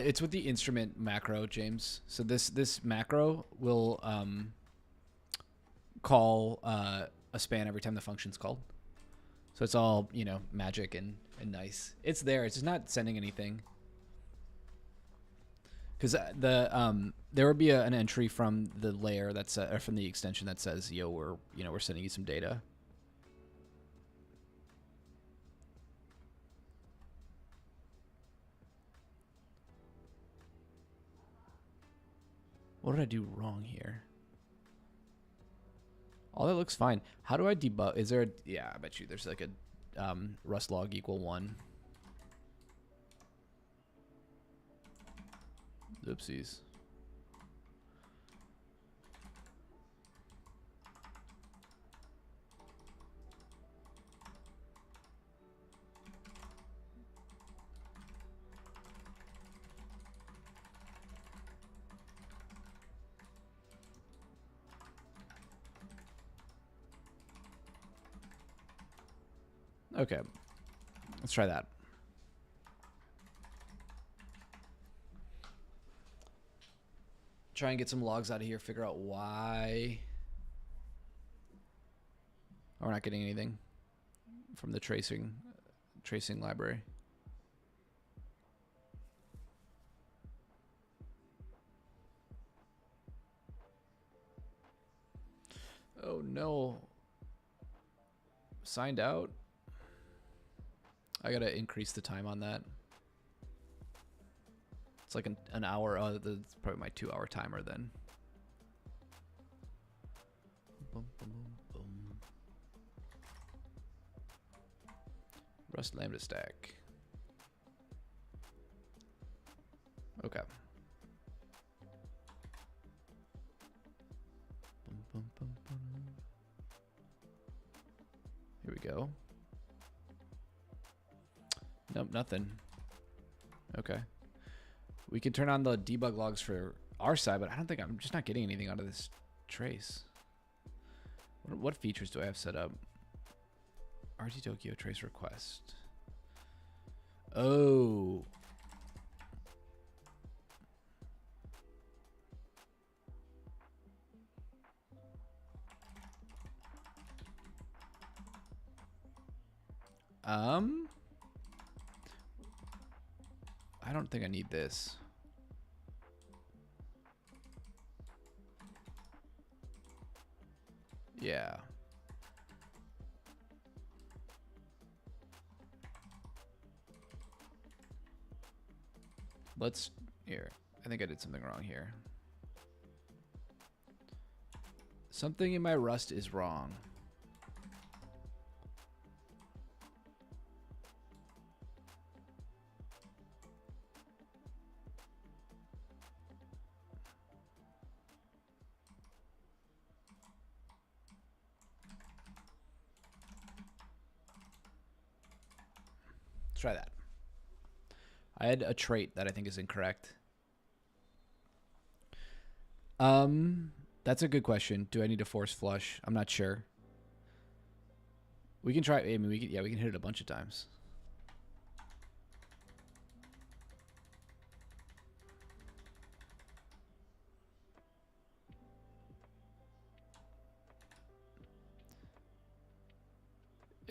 Speaker 1: It's with the instrument macro, James. So this macro will call a span every time the function's called. So it's all, you know, magic and nice. It's there. It's just not sending anything. Because there would be an entry from the layer that's or from the extension that says, "Yo, we're sending you some data." What did I do wrong here? All that looks fine. How do I debug? Is there a... Yeah, I bet you there's like a rust log equal 1. Oopsies. Okay. Let's try that. Try and get some logs out of here, figure out why we're not getting anything from the tracing library. Oh no. Signed out? I gotta increase the time on that. It's like an hour. Oh, that's probably my 2-hour timer then. Boom, boom, boom, boom. Rust Lambda stack. Okay. Boom, boom, boom, boom. Here we go. Nope, nothing. Okay. We can turn on the debug logs for our side, but I don't think I'm just not getting anything out of this trace. What features do I have set up? RT Tokyo trace request. Oh. I don't think I need this. Yeah. Let's here. I think I did something wrong here. Something in my Rust is wrong. Let's try that. I had a trait that I think is incorrect. That's a good question. Do I need to force flush? I'm not sure. We can try. I mean, we can hit it a bunch of times.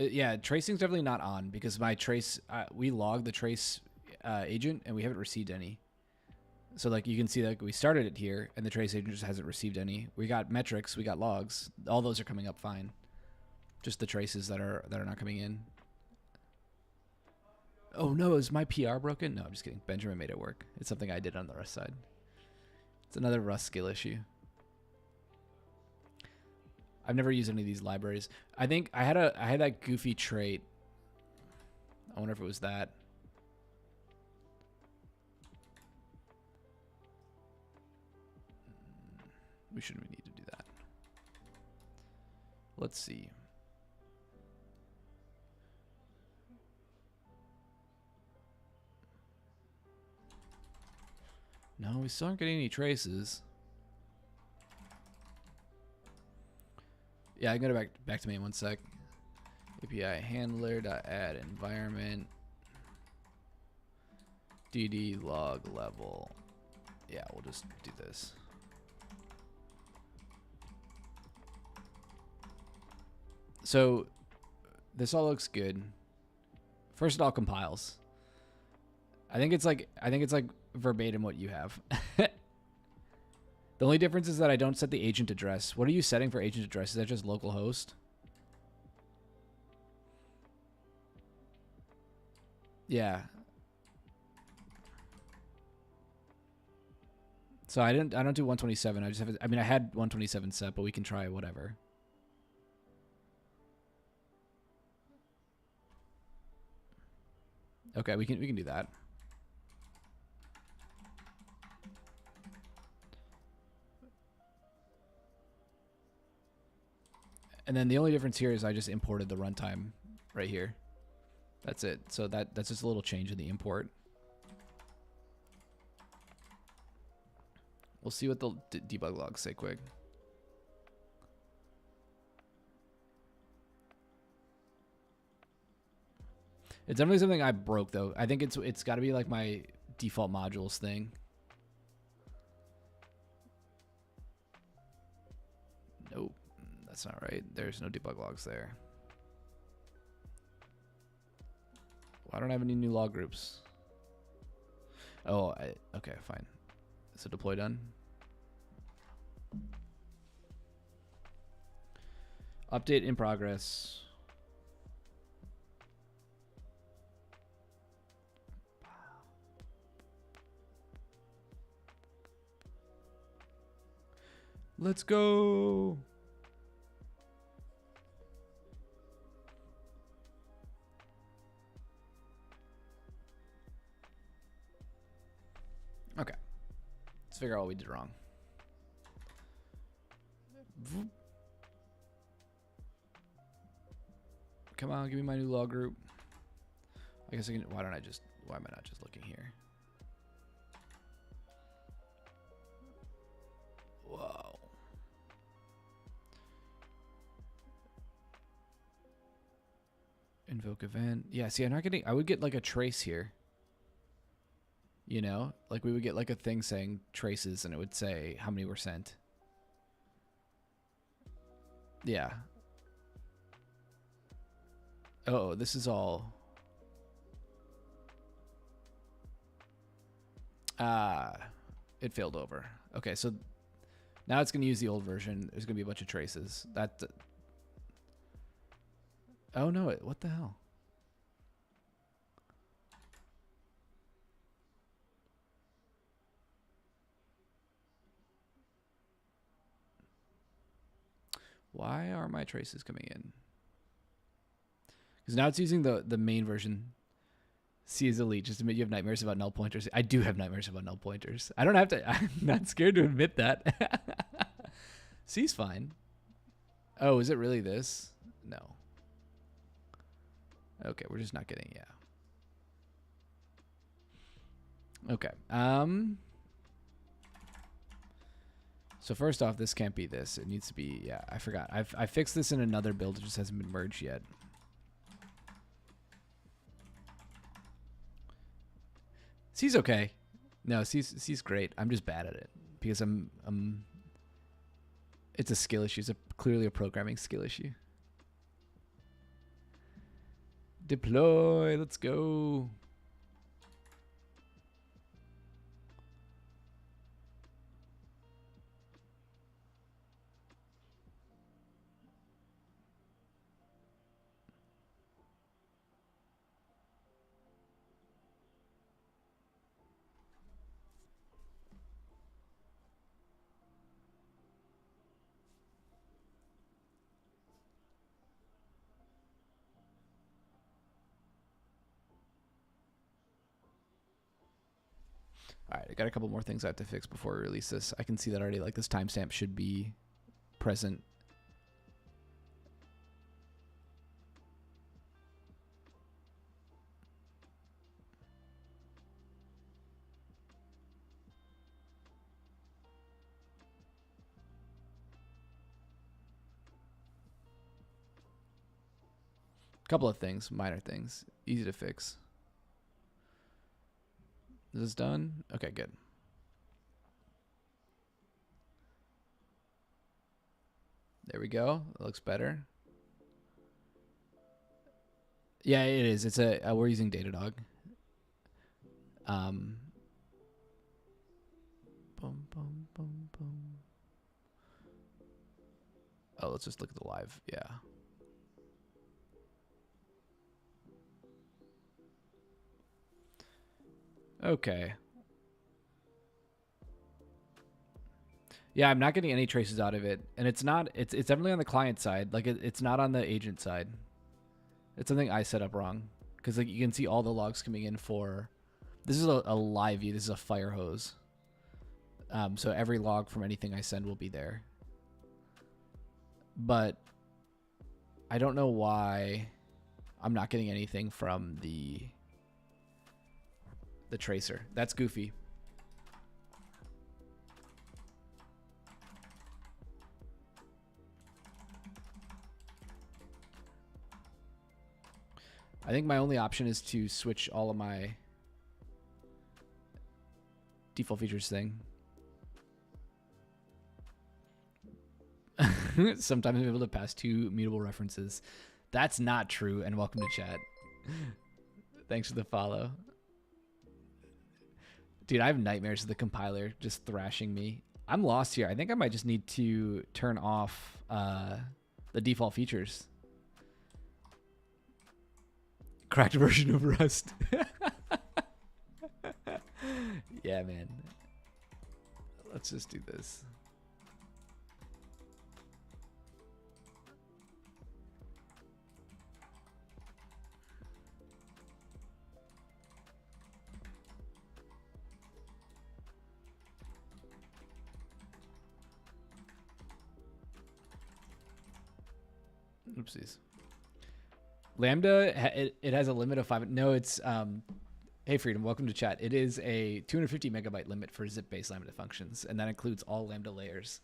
Speaker 1: Yeah, tracing's definitely not on because my trace, we log the trace agent and we haven't received any. So like you can see that we started it here and the trace agent just hasn't received any. We got metrics, we got logs. All those are coming up fine. Just the traces that are not coming in. Oh no, is my PR broken? No, I'm just kidding. Benjamin made it work. It's something I did on the Rust side. It's another Rust skill issue. I've never used any of these libraries. I think I had that goofy trait. I wonder if it was that. We shouldn't need to do that. Let's see. No, we still aren't getting any traces. Yeah, I can go back to me in one sec. API handler add environment dd log level. Yeah, we'll just do this. So this all looks good. First, it all compiles. I think it's like verbatim what you have. The only difference is that I don't set the agent address. What are you setting for agent address? Is that just localhost? Yeah. So I don't do 127. I just have. I mean, I had 127 set, but we can try whatever. Okay, we can do that. And then the only difference here is I just imported the runtime right here. That's it. So that's just a little change in the import. We'll see what the debug logs say quick. It's definitely something I broke though. I think it's got to be like my default modules thing. Nope. That's not right. There's no debug logs there. Well, I don't have any new log groups. Oh, okay, fine. So deploy done. Update in progress. Let's go. Okay. Let's figure out what we did wrong. Come on, give me my new log group. I guess I can. Why am I not just looking here? Whoa. Invoke event. Yeah, see, I'm not getting. I would get like a trace here. You know, like we would get like a thing saying traces and it would say how many were sent. Yeah. Oh, this is all. It failed over. Okay, so now it's going to use the old version. There's going to be a bunch of traces. That. Oh no! What the hell? Why are my traces coming in? Because now it's using the main version. C is elite. Just admit you have nightmares about null pointers. I do have nightmares about null pointers. I don't have to. I'm not scared to admit that. C's fine. Oh, is it really this? No. Okay, we're just not getting, yeah. Okay. So first off, this can't be this. It needs to be, yeah, I forgot. I fixed this in another build. It just hasn't been merged yet. C's okay. No, C's great. I'm just bad at it because it's a skill issue. It's clearly a programming skill issue. Deploy. Let's go. All right, I got a couple more things I have to fix before we release this. I can see that already. Like this timestamp should be present. Couple of things, minor things, easy to fix. Is this done? Okay, good. There we go. It looks better. Yeah, it is. It's we're using Datadog. Boom, boom, boom, boom. Oh, let's just look at the live. Yeah. Okay. Yeah, I'm not getting any traces out of it, and it's definitely on the client side. Like it's not on the agent side. It's something I set up wrong because like you can see all the logs coming in for. This is a live view. This is a fire hose. So every log from anything I send will be there. But I don't know why I'm not getting anything from the tracer. That's goofy. I think my only option is to switch all of my default features thing. Sometimes I'm able to pass 2 mutable references. That's not true, and welcome to chat. Thanks for the follow. Dude, I have nightmares of the compiler just thrashing me. I'm lost here. I think I might just need to turn off the default features. Cracked version of Rust. Yeah, man. Let's just do this. Oopsies. Lambda, it has a limit of 5. No, it's hey Freedom, welcome to chat. It is a 250 megabyte limit for zip-based Lambda functions, and that includes all Lambda layers.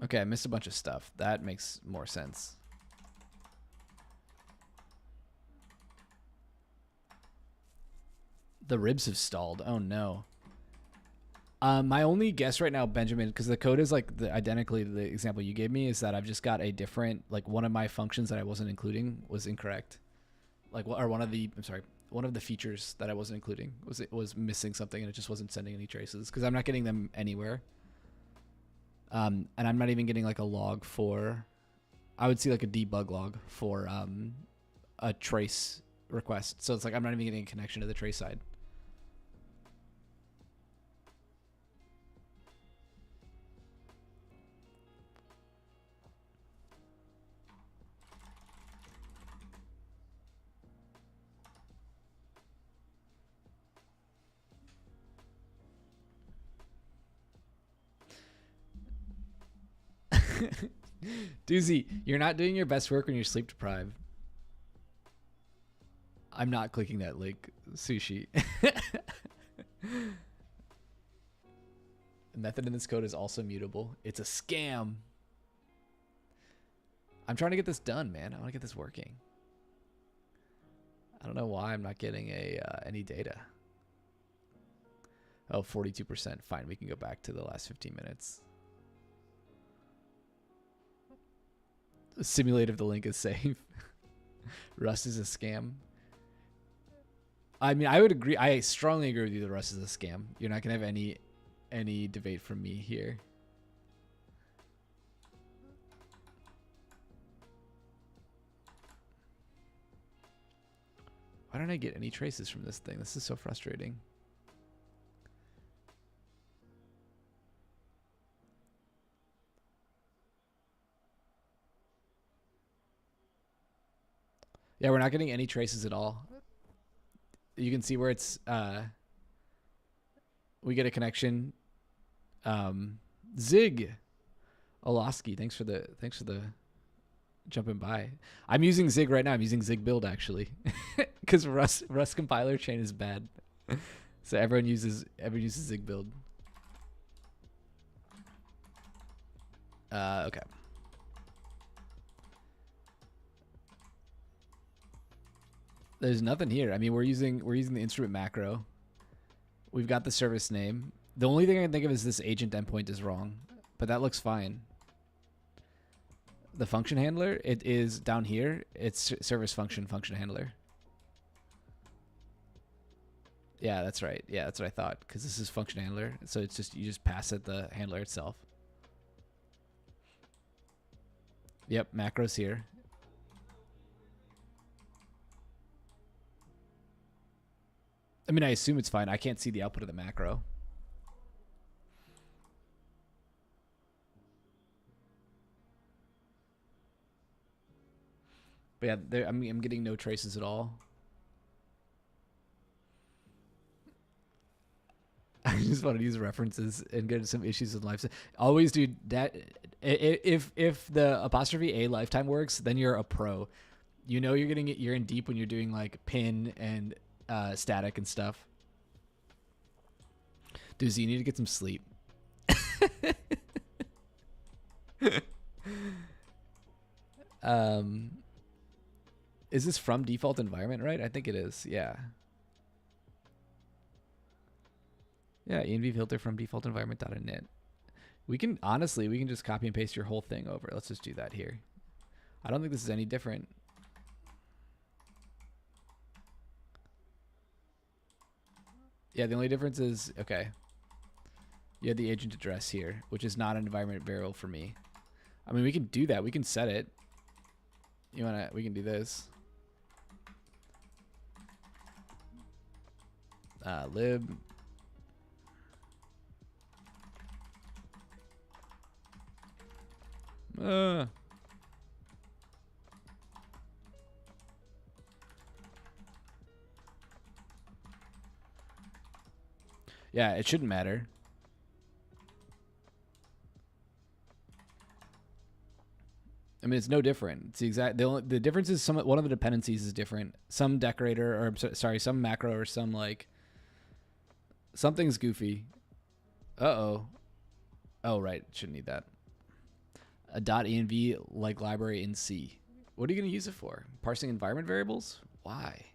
Speaker 1: Okay, I missed a bunch of stuff. That makes more sense. The ribs have stalled. Oh no. My only guess right now, Benjamin, because the code is like identically the example you gave me, is that I've just got a different, like one of my functions that I wasn't including was incorrect. Like, or one of the features that I wasn't including was missing something, and it just wasn't sending any traces because I'm not getting them anywhere. And I'm not even getting like a log for, I would see like a debug log for a trace request. So it's like I'm not even getting a connection to the trace side. Doozy, you're not doing your best work when you're sleep deprived. I'm not clicking that link, Sushi. The method in this code is also mutable. It's a scam. I'm trying to get this done, man. I want to get this working. I don't know why I'm not getting any data. Oh, 42%. Fine, we can go back to the last 15 minutes. Simulate if the link is safe. Rust is a scam. I mean, I would agree. I strongly agree with you that Rust is a scam. You're not going to have any debate from me here. Why don't I get any traces from this thing? This is so frustrating. Yeah, we're not getting any traces at all. You can see where it's we get a connection. Zig Olaski, thanks for the jumping by. I'm using Zig right now. I'm using Zig build actually. Because Rust compiler chain is bad. So everyone uses Zig build. Okay. There's nothing here. I mean, we're using the instrument macro. We've got the service name. The only thing I can think of is this agent endpoint is wrong, but that looks fine. The function handler, it is down here. It's service function handler. Yeah, that's right. Yeah, that's what I thought, because this is function handler. So it's just, you just pass it the handler itself. Yep, macros here. I mean, I assume it's fine. I can't see the output of the macro. But yeah, I'm getting no traces at all. I just want to use references and get some issues with life. Always do that. If the apostrophe A lifetime works, then you're a pro. You know you're in deep when you're doing like pin and static and stuff. Dude, you need to get some sleep. Is this from default environment, right? I think it is. Yeah. Yeah, env filter from default environment.init. We can just copy and paste your whole thing over. Let's just do that here. I don't think this is any different. Yeah, the only difference is, okay, you have the agent address here, which is not an environment variable for me. I mean, we can do that. We can set it. We can do this. Lib. Yeah, it shouldn't matter. I mean, it's no different. It's the exact. The difference is one of the dependencies is different. Some decorator, or sorry, some macro, or some like something's goofy. Oh, right. Shouldn't need that. A .env like library in C. What are you going to use it for? Parsing environment variables? Why?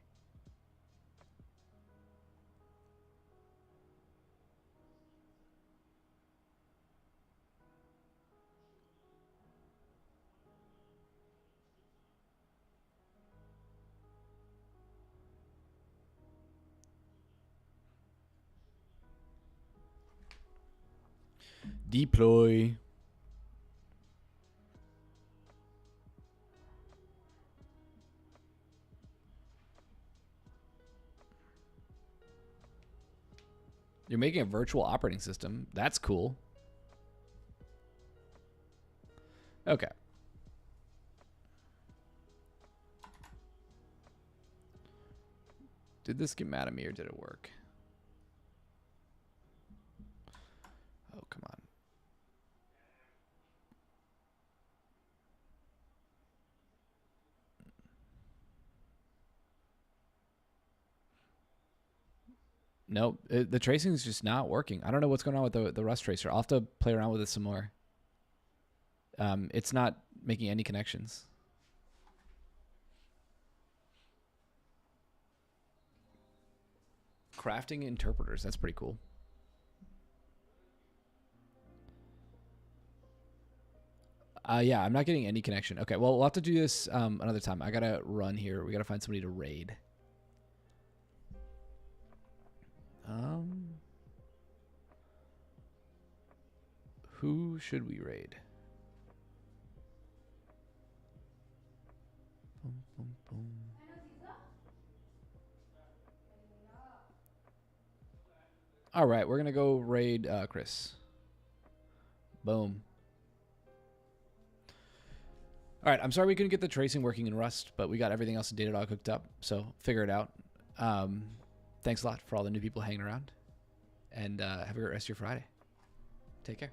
Speaker 1: Deploy. You're making a virtual operating system. That's cool. Okay. Did this get mad at me or did it work? Oh, come on. Nope. The tracing is just not working. I don't know what's going on with the Rust tracer. I'll have to play around with it some more. It's not making any connections. Crafting interpreters. That's pretty cool. Yeah, I'm not getting any connection. Okay, well, we'll have to do this another time. I gotta run here. We gotta find somebody to raid. Who should we raid? Boom, boom, boom. All right, we're gonna go raid Chris. Boom. All right, I'm sorry we couldn't get the tracing working in Rust, but we got everything else in Datadog hooked up, so figure it out. Thanks a lot for all the new people hanging around, and have a great rest of your Friday. Take care.